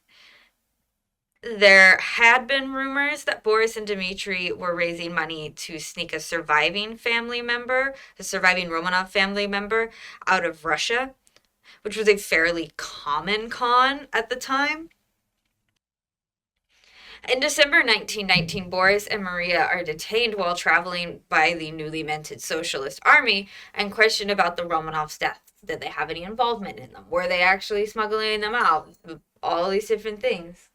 There had been rumors that Boris and Dmitri were raising money to sneak a surviving Romanov family member, out of Russia, which was a fairly common con at the time. In December 1919, Boris and Maria are detained while traveling by the newly minted Socialist Army and questioned about the Romanovs' deaths. Did they have any involvement in them? Were they actually smuggling them out? All these different things.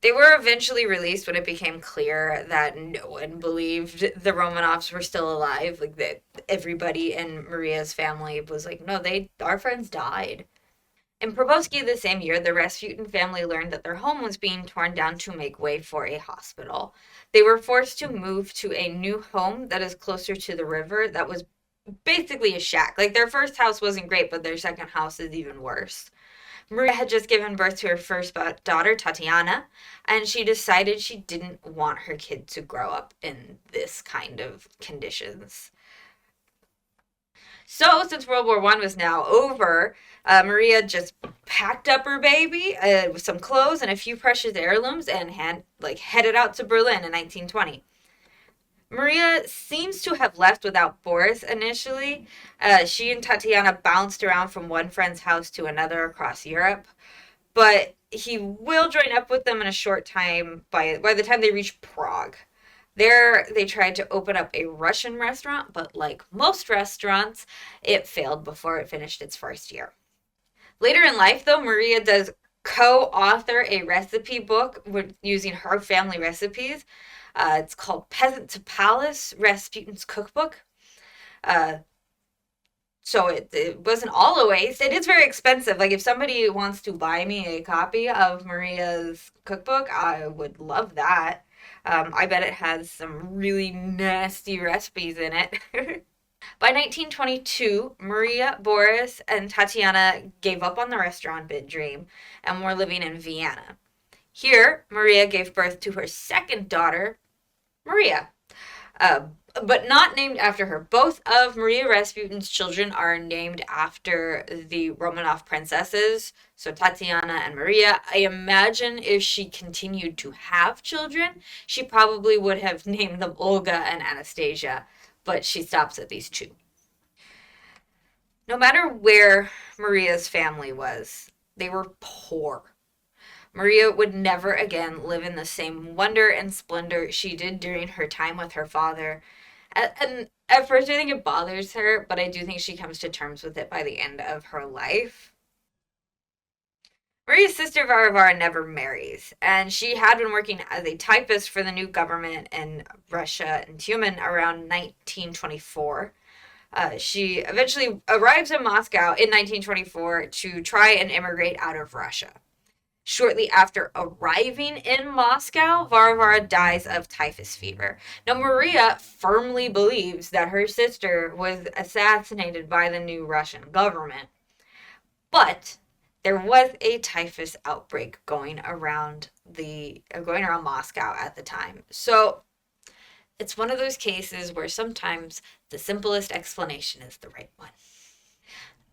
They were eventually released when it became clear that no one believed the Romanovs were still alive. Like, that everybody in Maria's family was like, no, our friends died. In Probosky the same year, the Rasputin family learned that their home was being torn down to make way for a hospital. They were forced to move to a new home that is closer to the river that was basically a shack. Like, their first house wasn't great, but their second house is even worse. Maria had just given birth to her first daughter, Tatiana, and she decided she didn't want her kid to grow up in this kind of conditions. So, since World War I was now over, Maria just packed up her baby with some clothes and a few precious heirlooms and headed out to Berlin in 1920. Maria seems to have left without Boris initially. She and Tatiana bounced around from one friend's house to another across Europe, but he will join up with them in a short time by the time they reach Prague. There, they tried to open up a Russian restaurant, but like most restaurants, it failed before it finished its first year. Later in life, though, Maria does co-author a recipe book using her family recipes. It's called Peasant to Palace, Rasputin's Cookbook. So it wasn't all a waste. It is very expensive. Like, if somebody wants to buy me a copy of Maria's cookbook, I would love that. I bet it has some really nasty recipes in it. By 1922, Maria, Boris, and Tatiana gave up on the restaurant bid dream and were living in Vienna. Here, Maria gave birth to her second daughter, Maria, but not named after her. Both of Maria Rasputin's children are named after the Romanov princesses, so Tatiana and Maria. I imagine if she continued to have children, she probably would have named them Olga and Anastasia, but she stops at these two. No matter where Maria's family was, they were poor. Maria would never again live in the same wonder and splendor she did during her time with her father. And at first I think it bothers her, but I do think she comes to terms with it by the end of her life. Maria's sister Varvara never marries, and she had been working as a typist for the new government in Russia and Tumen around 1924. She eventually arrives in Moscow in 1924 to try and immigrate out of Russia. Shortly after arriving in Moscow, Varvara dies of typhus fever. Now, Maria firmly believes that her sister was assassinated by the new Russian government, but there was a typhus outbreak going around Moscow at the time. So it's one of those cases where sometimes the simplest explanation is the right one.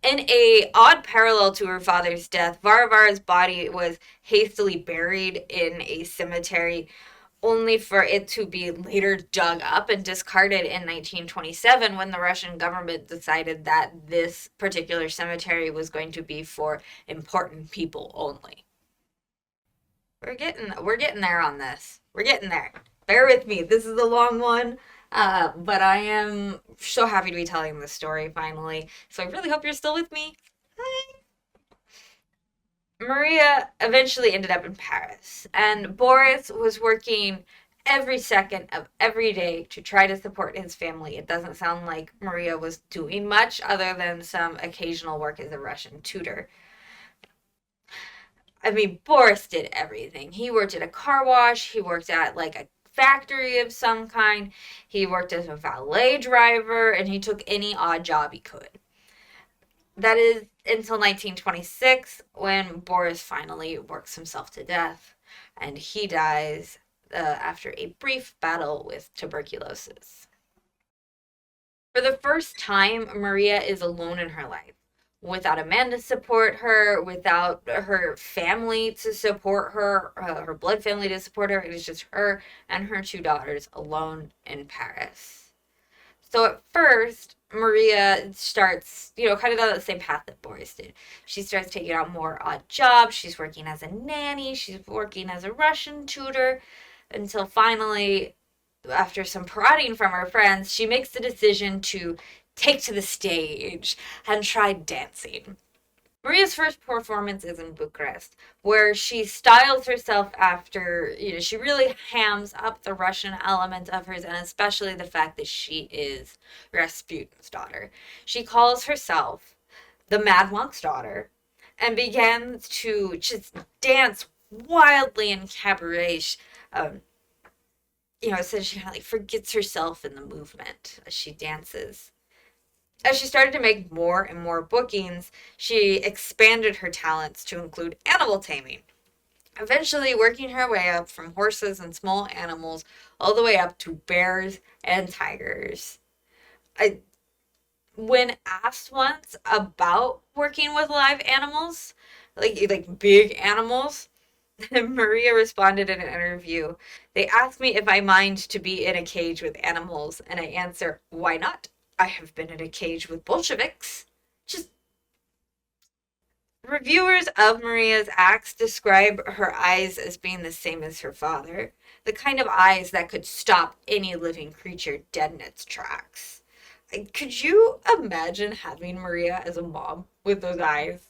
In a odd parallel to her father's death, Varvara's body was hastily buried in a cemetery, only for it to be later dug up and discarded in 1927 when the Russian government decided that this particular cemetery was going to be for important people only. We're getting there on this. We're getting there. Bear with me. This is a long one. But I am so happy to be telling this story finally. So I really hope you're still with me. Hi. Maria eventually ended up in Paris, and Boris was working every second of every day to try to support his family. It doesn't sound like Maria was doing much other than some occasional work as a Russian tutor. I mean, Boris did everything. He worked at a car wash, he worked at like a factory of some kind, he worked as a valet driver, and he took any odd job he could. That is until 1926 when Boris finally works himself to death and he dies after a brief battle with tuberculosis. For the first time, Maria is alone in her life, without a man to support her, without her family to support her, her blood family to support her. It is just her and her two daughters alone in Paris. So at first, Maria starts, kind of down the same path that Boris did. She starts taking on more odd jobs. She's working as a nanny. She's working as a Russian tutor until finally, after some prodding from her friends, she makes the decision to take to the stage and try dancing. Maria's first performance is in Bucharest, where she styles herself after, she really hams up the Russian element of hers, and especially the fact that she is Rasputin's daughter. She calls herself the Mad Monk's daughter and begins to just dance wildly in cabaret. Um, so she kind of like forgets herself in the movement as she dances. As she started to make more and more bookings, she expanded her talents to include animal taming, eventually working her way up from horses and small animals all the way up to bears and tigers. I, when asked once about working with live animals, like big animals, Maria responded in an interview. They asked me if I mind to be in a cage with animals, and I answer, why not? I have been in a cage with Bolsheviks. Just reviewers of Maria's acts describe her eyes as being the same as her father, the kind of eyes that could stop any living creature dead in its tracks. Could you imagine having Maria as a mom with those eyes?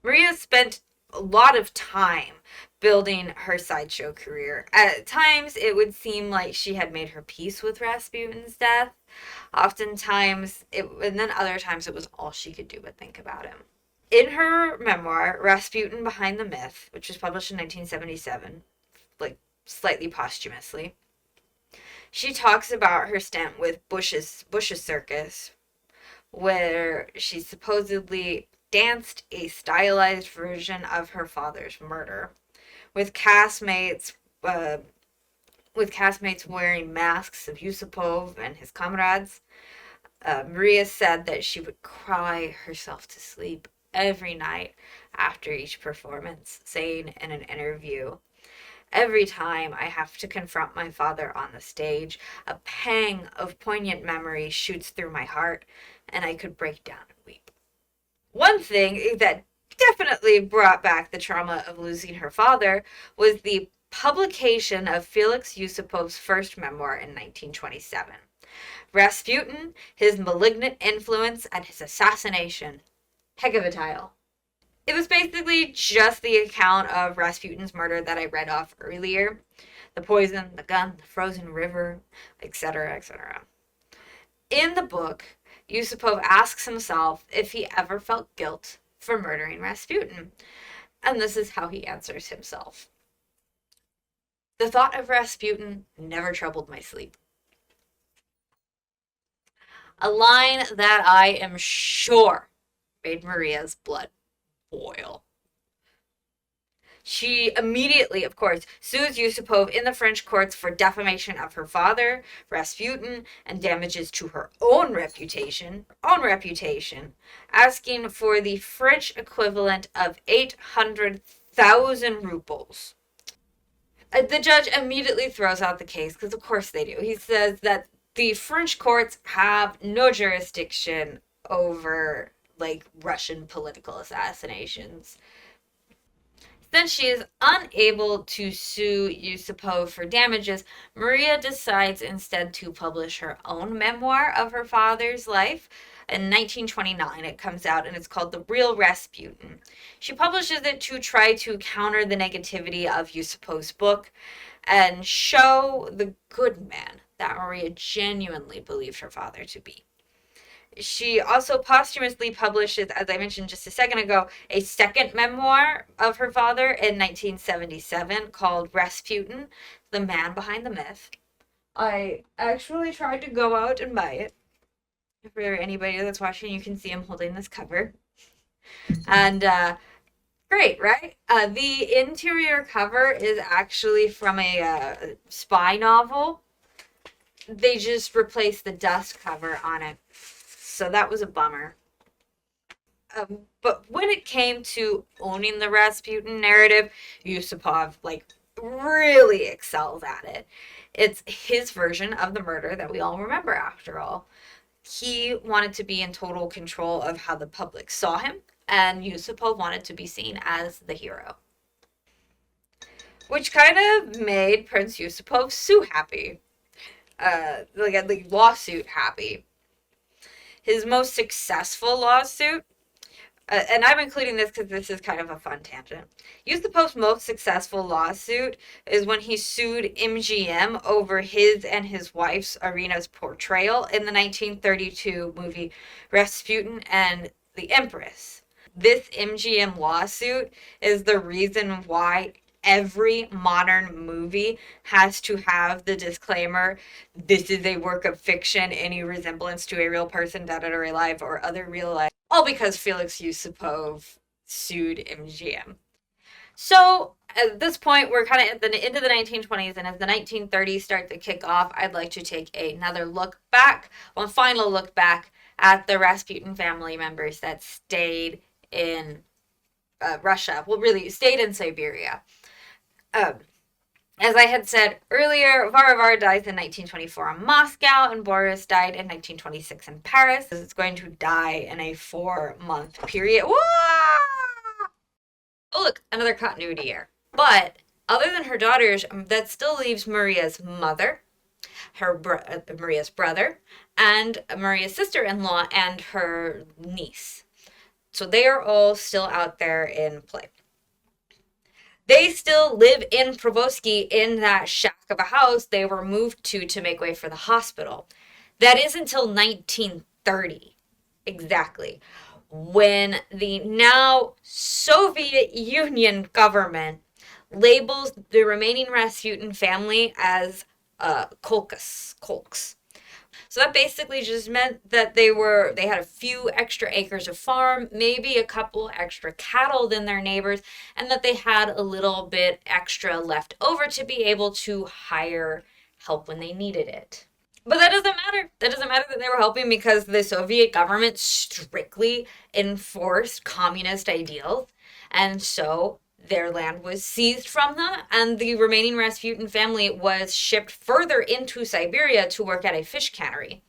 Maria spent a lot of time building her sideshow career. At times, it would seem like she had made her peace with Rasputin's death. And then other times, it was all she could do but think about him. In her memoir, Rasputin Behind the Myth, which was published in 1977, like slightly posthumously, she talks about her stint with Bush's Circus, where she supposedly danced a stylized version of her father's murder, with castmates uh, wearing masks of Yusupov and his comrades. Maria said that she would cry herself to sleep every night after each performance, saying in an interview, every time I have to confront my father on the stage, a pang of poignant memory shoots through my heart, and I could break down and weep. One thing that definitely brought back the trauma of losing her father was the publication of Felix Yusupov's first memoir in 1927. Rasputin, his malignant influence, and his assassination. Heck of a title. It was basically just the account of Rasputin's murder that I read off earlier. The poison, the gun, the frozen river, etc., etc. In the book, Yusupov asks himself if he ever felt guilt for murdering Rasputin. And this is how he answers himself. The thought of Rasputin never troubled my sleep. A line that I am sure made Maria's blood boil. She immediately, of course, sues Yusupov in the French courts for defamation of her father, Rasputin, and damages to her own reputation, asking for the French equivalent of 800,000 rubles. The judge immediately throws out the case because, of course, they do. He says that the French courts have no jurisdiction over like Russian political assassinations. Since she is unable to sue Yusupov for damages, Maria decides instead to publish her own memoir of her father's life. In 1929, it comes out and it's called The Real Rasputin. She publishes it to try to counter the negativity of Yusupov's book and show the good man that Maria genuinely believed her father to be. She also posthumously publishes, as I mentioned just a second ago, a second memoir of her father in 1977 called Rasputin, The Man Behind the Myth. I actually tried to go out and buy it. For anybody that's watching, you can see I'm holding this cover. And great, right? The interior cover is actually from a spy novel. They just replaced the dust cover on it. So that was a bummer. But when it came to owning the Rasputin narrative, Yusupov really excels at it. It's his version of the murder that we all remember after all. He wanted to be in total control of how the public saw him, and Yusupov wanted to be seen as the hero. Which kind of made Prince Yusupov sue happy. Like lawsuit happy. His most successful lawsuit, and I'm including this because this is kind of a fun tangent. Yusupov's most successful lawsuit is when he sued MGM over his and his wife's Irina's portrayal in the 1932 movie Rasputin and the Empress. This MGM lawsuit is the reason why every modern movie has to have the disclaimer, this is a work of fiction, any resemblance to a real person, dead or alive, or other real life. All because Felix Yusupov sued MGM. So at this point, we're kind of at the end of the 1920s, and as the 1930s start to kick off, I'd like to take another look back, one final look back at the Rasputin family members that stayed in Russia. Well, really stayed in Siberia. As I had said earlier, Varavar dies in 1924 in Moscow, and Boris died in 1926 in Paris. It's going to die in a 4-month period. Whoa! Oh, look, another continuity error. But other than her daughters, that still leaves Maria's mother, Maria's brother, and Maria's sister-in-law, and her niece. So they are all still out there in play. They still live in Provoski in that shack of a house they were moved to make way for the hospital. That is until 1930, exactly, when the now Soviet Union government labels the remaining Rasputin family as kolks. So that basically just meant that they had a few extra acres of farm, maybe a couple extra cattle than their neighbors, and that they had a little bit extra left over to be able to hire help when they needed it. But that doesn't matter. That doesn't matter that they were helping because the Soviet government strictly enforced communist ideals. And so their land was seized from them, and the remaining Rasputin family was shipped further into Siberia to work at a fish cannery.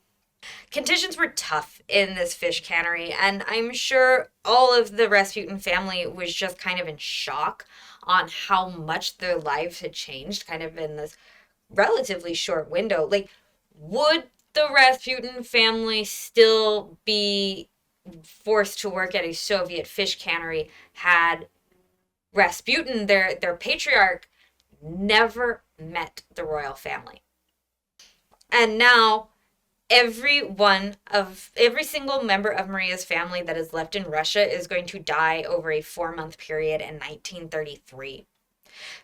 Conditions were tough in this fish cannery, and I'm sure all of the Rasputin family was just kind of in shock on how much their lives had changed kind of in this relatively short window. Like, would the Rasputin family still be forced to work at a Soviet fish cannery had Rasputin, their patriarch, never met the royal family? And now every single member of Maria's family that is left in Russia is going to die over a 4-month period in 1933.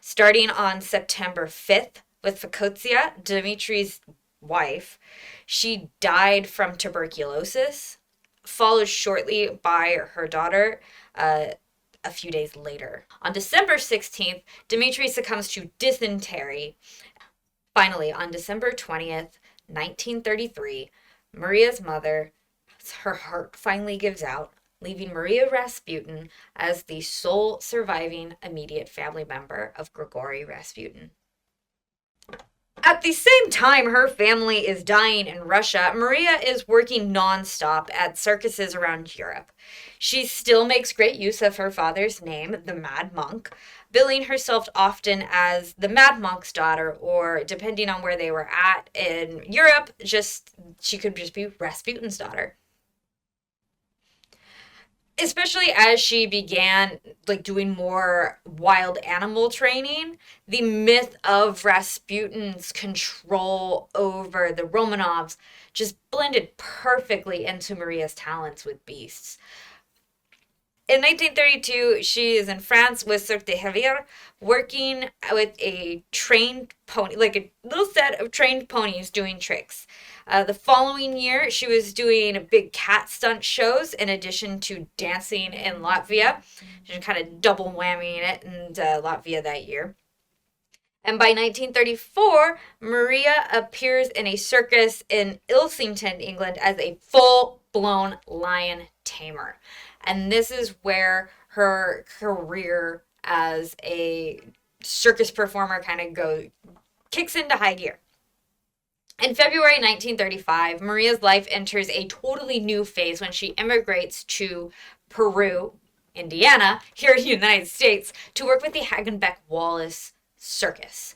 Starting on September 5th with Fekotia, Dmitri's wife. She died from tuberculosis, followed shortly by her daughter, a few days later. On December 16th, Dmitri succumbs to dysentery. Finally, on December 20th, 1933, Maria's mother, her heart finally gives out, leaving Maria Rasputin as the sole surviving immediate family member of Grigori Rasputin. At the same time her family is dying in Russia, Maria is working nonstop at circuses around Europe. She still makes great use of her father's name, the Mad Monk, billing herself often as the Mad Monk's daughter, or depending on where they were at in Europe, she could just be Rasputin's daughter. Especially as she began like doing more wild animal training, the myth of Rasputin's control over the Romanovs just blended perfectly into Maria's talents with beasts. In 1932, she is in France with Cirque de Hervier, working with a trained pony, like a little set of trained ponies doing tricks. The following year, she was doing big cat stunt shows in addition to dancing in Latvia. She was kind of double whammying it in Latvia that year. And by 1934, Maria appears in a circus in Ilsington, England, as a full-blown lion tamer. And this is where her career as a circus performer kind of kicks into high gear. In February 1935, Maria's life enters a totally new phase when she immigrates to Peru, Indiana, here in the United States, to work with the Hagenbeck Wallace Circus.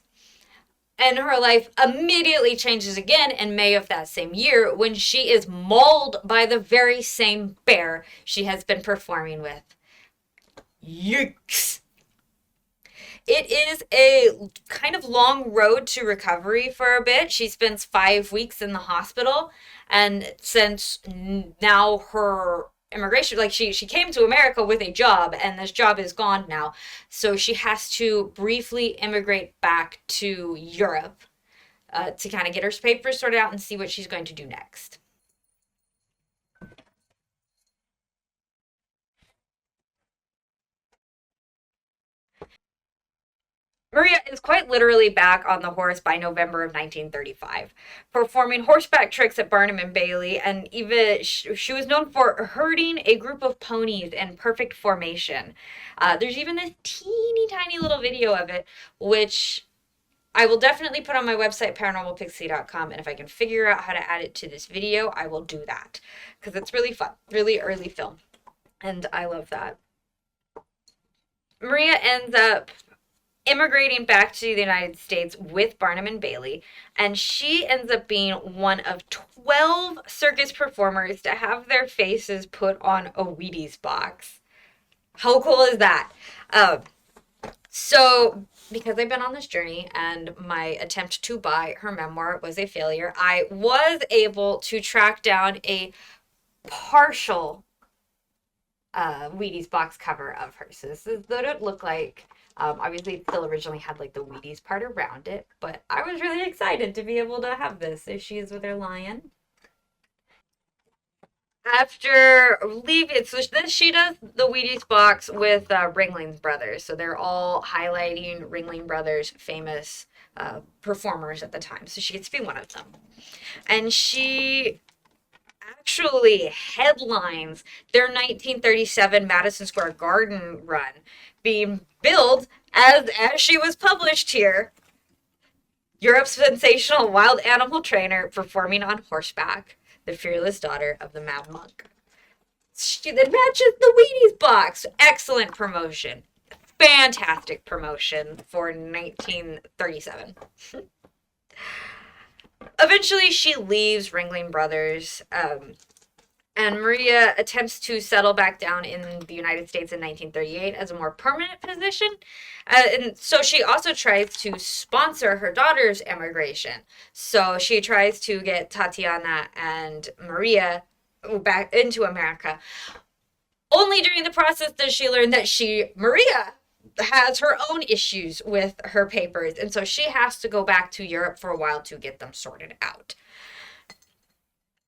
And her life immediately changes again in May of that same year when she is mauled by the very same bear she has been performing with. Yikes! It is a kind of long road to recovery for a bit. She spends 5 weeks in the hospital, and since now her immigration, like she came to America with a job, and this job is gone now, so she has to briefly immigrate back to Europe to kind of get her papers sorted out and see what she's going to do next. Maria is quite literally back on the horse by November of 1935, performing horseback tricks at Barnum and Bailey, and even she was known for herding a group of ponies in perfect formation. There's even this teeny tiny little video of it, which I will definitely put on my website, paranormalpixie.com, and if I can figure out how to add it to this video, I will do that, because it's really fun, really early film, and I love that. Maria ends up immigrating back to the United States with Barnum and Bailey, and she ends up being one of 12 circus performers to have their faces put on a Wheaties box. How cool is that? So, because I've been on this journey and my attempt to buy her memoir was a failure, I was able to track down a partial Wheaties box cover of her. So this is what it looked like. Obviously, it still originally had like the Wheaties part around it, but I was really excited to be able to have this. So she is with her lion. After leaving, so then she does the Wheaties box with Ringling Brothers. So they're all highlighting Ringling Brothers' famous performers at the time. So she gets to be one of them. And she actually headlines their 1937 Madison Square Garden run, being billed as she was published here, Europe's sensational wild animal trainer performing on horseback, the fearless daughter of the Mad Monk. She then matches the Wheaties box. Excellent promotion. Fantastic promotion for 1937. Eventually, she leaves Ringling Brothers, and Maria attempts to settle back down in the United States in 1938 as a more permanent position. And so she also tries to sponsor her daughter's immigration. So she tries to get Tatiana and Maria back into America. Only during the process does she learn that Maria, has her own issues with her papers, and so she has to go back to Europe for a while to get them sorted out.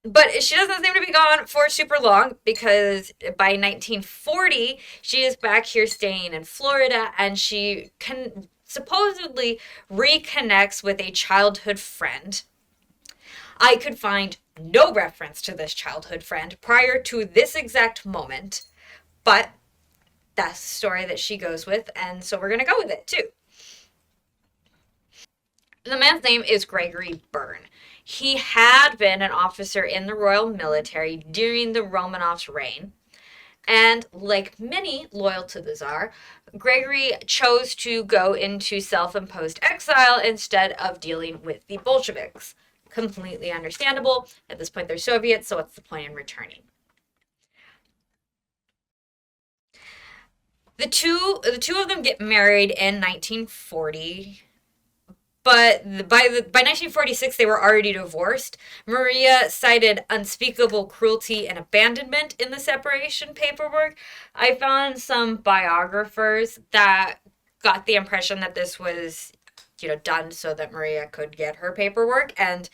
But she doesn't seem to be gone for super long because by 1940, she is back here staying in Florida and she can supposedly reconnects with a childhood friend. I could find no reference to this childhood friend prior to this exact moment, but that's the story that she goes with, and so we're going to go with it too. The man's name is Gregory Byrne. He had been an officer in the Royal Military during the Romanovs' reign. And like many loyal to the Tsar, Gregory chose to go into self imposed exile instead of dealing with the Bolsheviks. Completely understandable. At this point, they're Soviets, so what's the point in returning? The two of them get married in 1940, but by 1946 they were already divorced. Maria cited unspeakable cruelty and abandonment in the separation paperwork. I found some biographers that got the impression that this was, done so that Maria could get her paperwork, and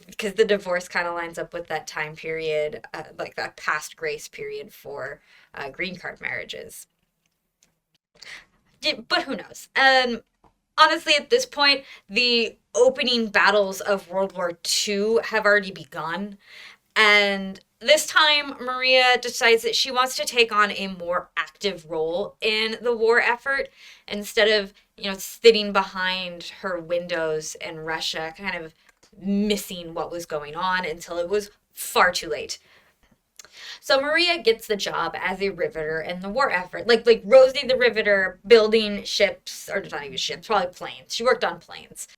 because the divorce kind of lines up with that time period, like that past grace period for green card marriages. But who knows? Honestly, at this point, the opening battles of World War II have already begun. And this time, Maria decides that she wants to take on a more active role in the war effort instead of, sitting behind her windows in Russia, kind of missing what was going on until it was far too late. So Maria gets the job as a riveter in the war effort, like Rosie the Riveter, building ships, or not even ships, probably planes. She worked on planes.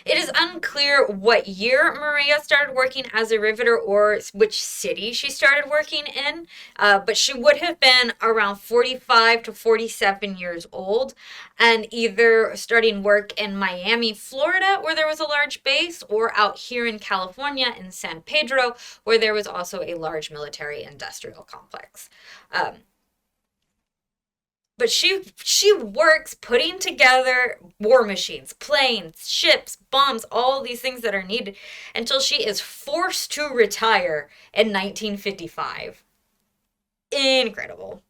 It is unclear what year Maria started working as a riveter or which city she started working in, but she would have been around 45 to 47 years old and either starting work in Miami, Florida, where there was a large base, or out here in California in San Pedro, where there was also a large military industrial complex. Um, but she works putting together war machines, planes, ships, bombs, all these things that are needed until she is forced to retire in 1955. Incredible.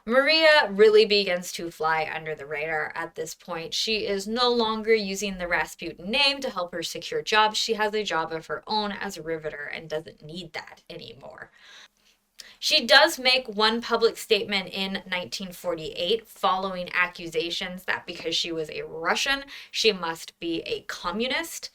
Maria really begins to fly under the radar at this point. She is no longer using the Rasputin name to help her secure jobs. She has a job of her own as a riveter and doesn't need that anymore. She does make one public statement in 1948 following accusations that because she was a Russian, she must be a communist.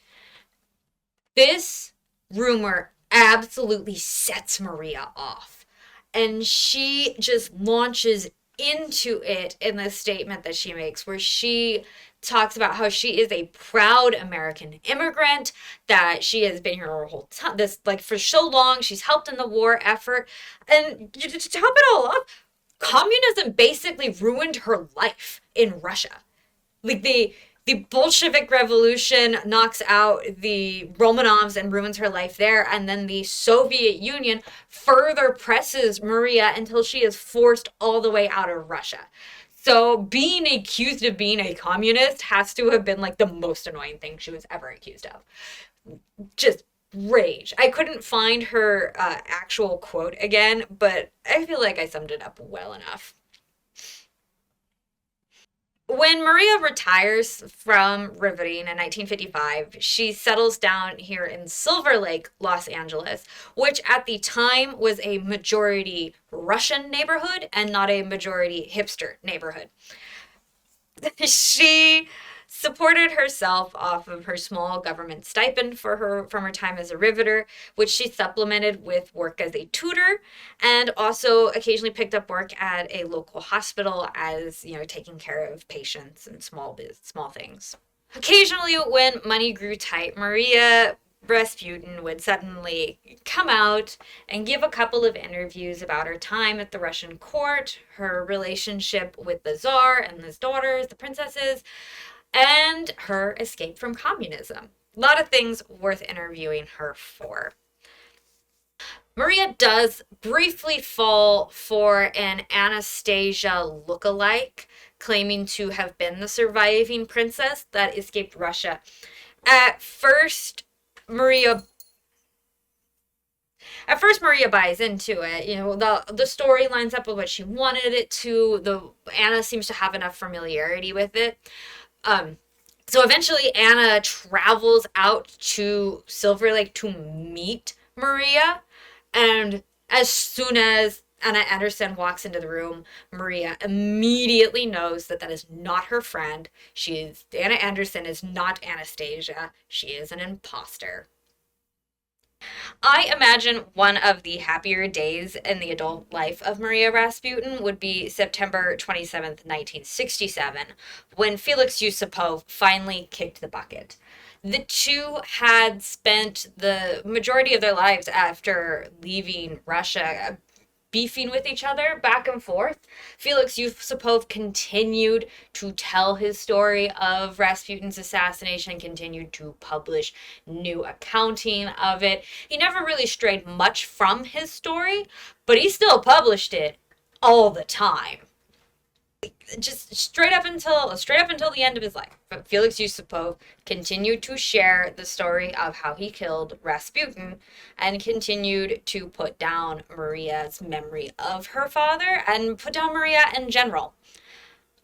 This rumor absolutely sets Maria off. And she just launches into it in the statement that she makes, where she talks about how she is a proud American immigrant, that she has been here her whole time, this like for so long, she's helped in the war effort. And to top it all up, communism basically ruined her life in Russia. Like the Bolshevik Revolution knocks out the Romanovs and ruins her life there, and then the Soviet Union further presses Maria until she is forced all the way out of Russia. So being accused of being a communist has to have been like the most annoying thing she was ever accused of. Just rage. I couldn't find her actual quote again, but I feel like I summed it up well enough. When Maria retires from riveting in 1955, she settles down here in Silver Lake, Los Angeles, which at the time was a majority Russian neighborhood and not a majority hipster neighborhood. She supported herself off of her small government stipend for her from her time as a riveter, which she supplemented with work as a tutor and also occasionally picked up work at a local hospital as, taking care of patients and small things. Occasionally when money grew tight, Maria Rasputin would suddenly come out and give a couple of interviews about her time at the Russian court, her relationship with the Tsar and his daughters, the princesses, and her escape from communism. A lot of things worth interviewing her for. Maria does briefly fall for an Anastasia lookalike, claiming to have been the surviving princess that escaped Russia. At first, Maria at first Maria buys into it. You know, the story lines up with what she wanted it to. The Anna seems to have enough familiarity with it. Um, so eventually Anna travels out to Silver Lake to meet Maria, and as soon as Anna Anderson walks into the room, Maria immediately knows that that is not her friend. Anna Anderson is not Anastasia. She is an imposter. I imagine one of the happier days in the adult life of Maria Rasputin would be September 27th, 1967, when Felix Yusupov finally kicked the bucket. The two had spent the majority of their lives after leaving Russia beefing with each other back and forth. Felix Yusupov continued to tell his story of Rasputin's assassination, continued to publish new accounting of it. He never really strayed much from his story, but he still published it all the time, just straight up until the end of his life. But Felix Yusupov continued to share the story of how he killed Rasputin and continued to put down Maria's memory of her father and put down Maria in general.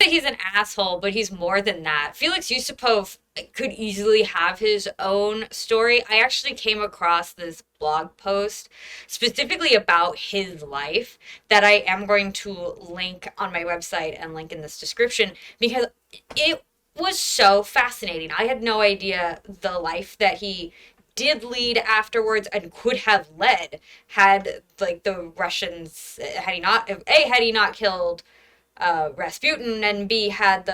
He's an asshole, but he's more than that. Felix Yusupov could easily have his own story. I actually came across this blog post specifically about his life that I am going to link on my website and link in this description because it was so fascinating. I had no idea the life that he did lead afterwards and could have led had like the Russians had he not killed Rasputin, and B, had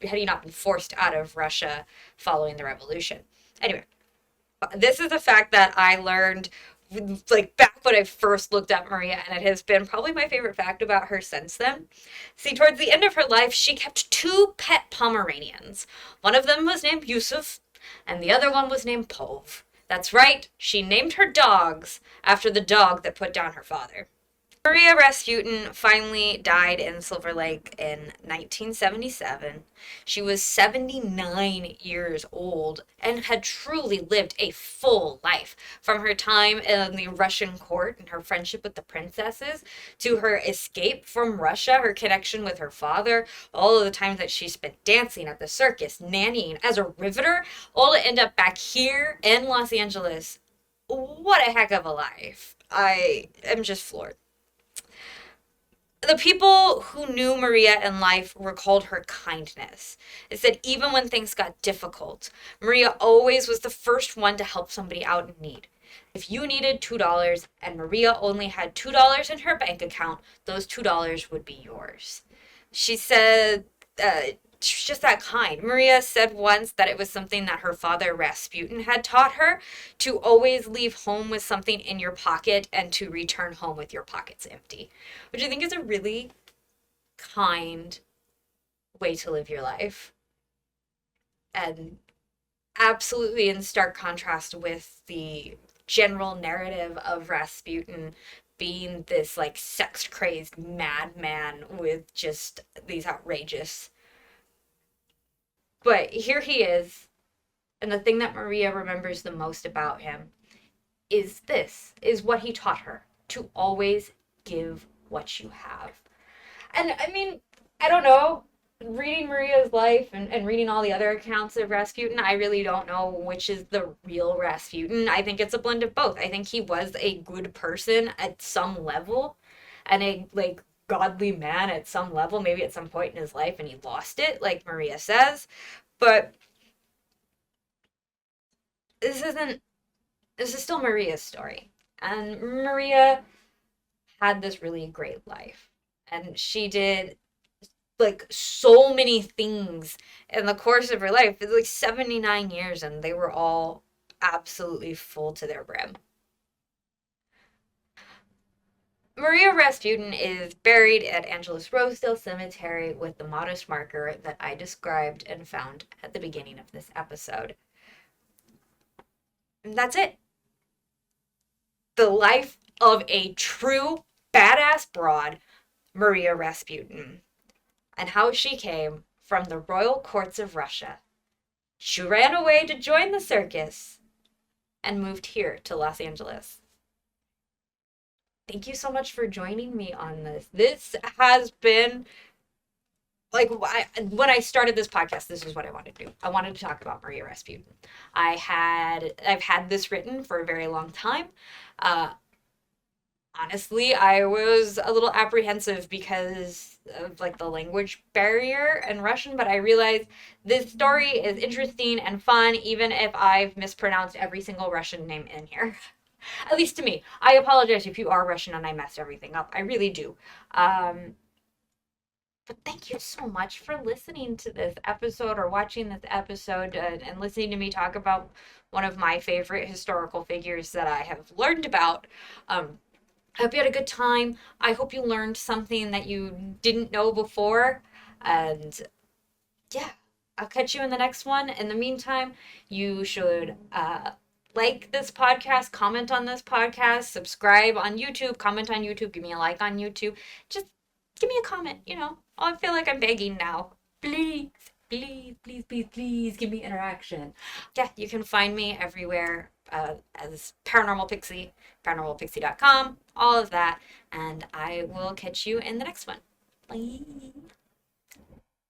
he not been forced out of Russia following the revolution. Anyway, this is a fact that I learned like back when I first looked up Maria, and it has been probably my favorite fact about her since then. See, towards the end of her life, she kept two pet Pomeranians. One of them was named Yusuf, and the other one was named Pov. That's right, she named her dogs after the dog that put down her father. Maria Rasputin finally died in Silver Lake in 1977. She was 79 years old and had truly lived a full life, from her time in the Russian court and her friendship with the princesses, to her escape from Russia, her connection with her father, all of the times that she spent dancing at the circus, nannying, as a riveter, all to end up back here in Los Angeles. What a heck of a life. I am just floored. The people who knew Maria in life recalled her kindness. It said even when things got difficult, Maria always was the first one to help somebody out in need. If you needed $2 and Maria only had $2 in her bank account, those $2 would be yours. She said, she's just that kind. Maria said once that it was something that her father Rasputin had taught her, to always leave home with something in your pocket and to return home with your pockets empty, which I think is a really kind way to live your life. And absolutely in stark contrast with the general narrative of Rasputin being this like sex crazed madman with just these outrageous. But here he is, and the thing that Maria remembers the most about him is what he taught her, to always give what you have. And I mean, I don't know, reading Maria's life and reading all the other accounts of Rasputin, I really don't know which is the real Rasputin. I think it's a blend of both. I think he was a good person at some level and a like godly man at some level, maybe at some point in his life, and he lost it, like Maria says. But this isn't this is still Maria's story. And Maria had this really great life. And she did like so many things in the course of her life. It's like 79 years, and they were all absolutely full to their brim. Maria Rasputin is buried at Angelus-Rosedale Cemetery with the modest marker that I described and found at the beginning of this episode. And that's it. The life of a true badass broad, Maria Rasputin, and how she came from the royal courts of Russia. She ran away to join the circus and moved here to Los Angeles. thank you so much for joining me on this. This has been like when I started this podcast, this is what I wanted to do. I wanted to talk about Maria Rasputin. I've had this written for a very long time. Uh, Honestly, I was a little apprehensive because of like the language barrier in Russian, but I realized this story is interesting and fun, even if I've mispronounced every single Russian name in here. At least to me. I apologize if you are Russian and I messed everything up. I really do. Um, but thank you so much for listening to this episode or watching this episode and listening to me talk about one of my favorite historical figures that I have learned about. I hope you had a good time. I hope you learned something that you didn't know before. And yeah, I'll catch you in the next one. In the meantime, you should like this podcast, comment on this podcast, subscribe on YouTube, comment on YouTube, give me a like on YouTube. Just give me a comment, you know. I feel like I'm begging now. Please, please, please, please, please give me interaction. Yeah, you can find me everywhere as Paranormal Pixie, paranormalpixie.com, all of that. And I will catch you in the next one. Bye.